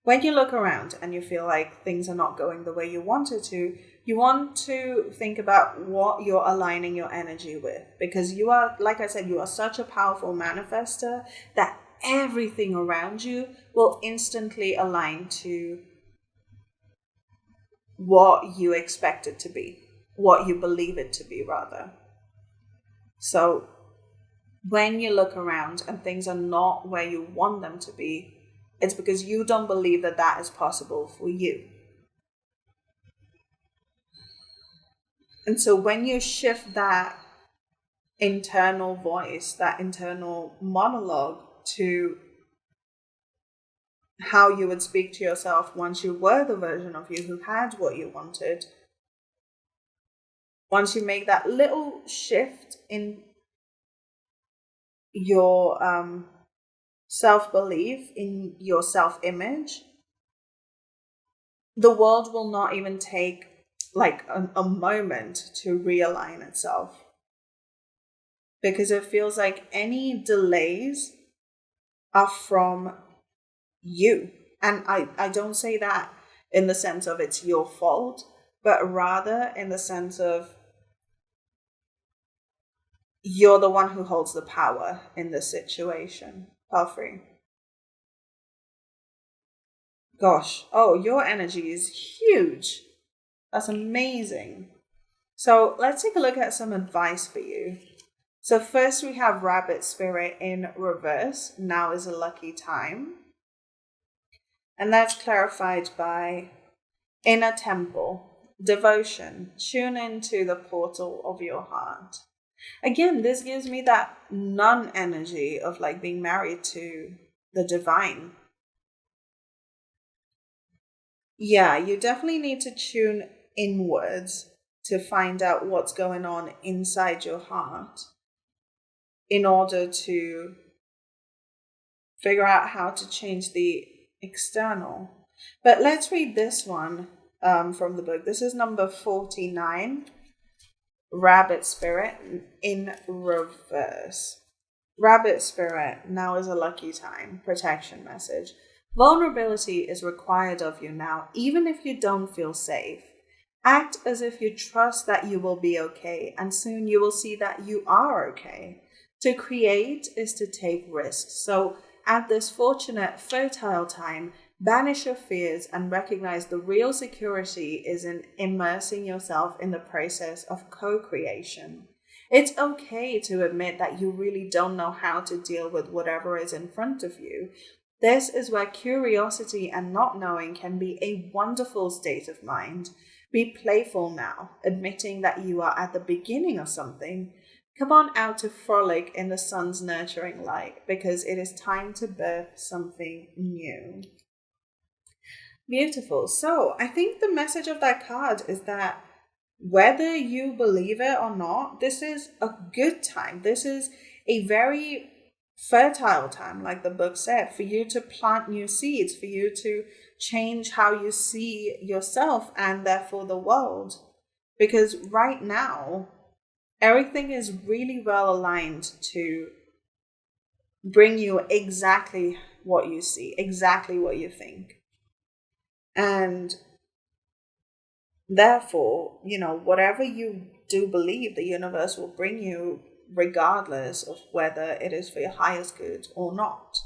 When you look around and you feel like things are not going the way you wanted to, you want to think about what you're aligning your energy with. Because you are, like I said, you are such a powerful manifester that everything around you will instantly align to what you expect it to be, what you believe it to be, rather. So when you look around and things are not where you want them to be, it's because you don't believe that that is possible for you. And so when you shift that internal voice, that internal monologue to how you would speak to yourself once you were the version of you who had what you wanted, once you make that little shift in your self-belief, in your self-image, the world will not even take like a moment to realign itself. Because it feels like any delays are from you. And I don't say that in the sense of it's your fault. but rather in the sense of you're the one who holds the power in this situation. Palfrey. Gosh, oh, your energy is huge. That's amazing. So let's take a look at some advice for you. So first we have Rabbit Spirit in reverse. Now is a lucky time. And that's clarified by inner temple, devotion, tune into the portal of your heart. Again, this gives me that nun energy of like being married to the divine. Yeah, you definitely need to tune inwards to find out what's going on inside your heart in order to figure out how to change the external. But let's read this one from the book. This is number 49, Rabbit Spirit in reverse. Rabbit Spirit, now is a lucky time. Protection message. Vulnerability is required of you now, even if you don't feel safe. Act as if you trust that you will be okay, and soon you will see that you are okay. To create is to take risks. So at this fortunate, fertile time, banish your fears and recognize the real security is in immersing yourself in the process of co-creation. It's okay to admit that you really don't know how to deal with whatever is in front of you. This is where curiosity and not knowing can be a wonderful state of mind. Be playful now, admitting that you are at the beginning of something. Come on out to frolic in the sun's nurturing light, because it is time to birth something new. Beautiful. So I think the message of that card is that whether you believe it or not, this is a good time. This is a very fertile time, like the book said, for you to plant new seeds, for you to change how you see yourself and therefore the world. Because right now, everything is really well aligned to bring you exactly what you see, exactly what you think. And therefore, whatever you do believe, the universe will bring you regardless of whether it is for your highest good or not.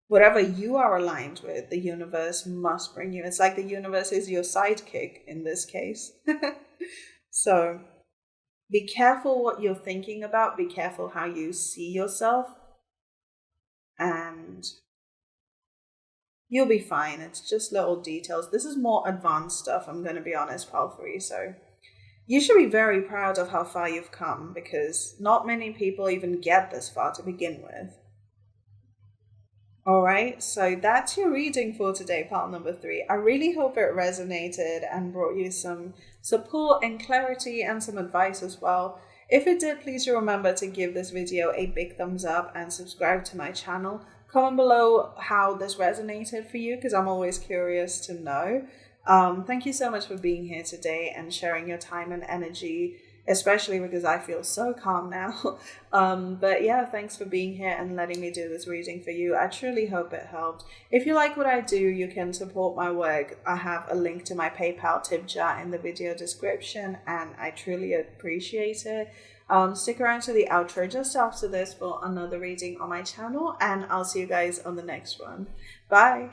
Whatever you are aligned with, the universe must bring you. It's like the universe is your sidekick in this case. So be careful what you're thinking about. Be careful how you see yourself. And you'll be fine. It's just little details. This is more advanced stuff, I'm going to be honest, Palfrey. So you should be very proud of how far you've come, because not many people even get this far to begin with. All right, so that's your reading for today, pal number 3. I really hope it resonated and brought you some support and clarity and some advice as well. If it did, please remember to give this video a big thumbs up and subscribe to my channel. Comment below how this resonated for you, because I'm always curious to know. Thank you so much for being here today and sharing your time and energy, especially because I feel so calm now. But yeah, thanks for being here and letting me do this reading for you. I truly hope it helped. If you like what I do, you can support my work. I have a link to my PayPal tip jar in the video description, and I truly appreciate it. Stick around to the outro just after this for another reading on my channel, and I'll see you guys on the next one. Bye!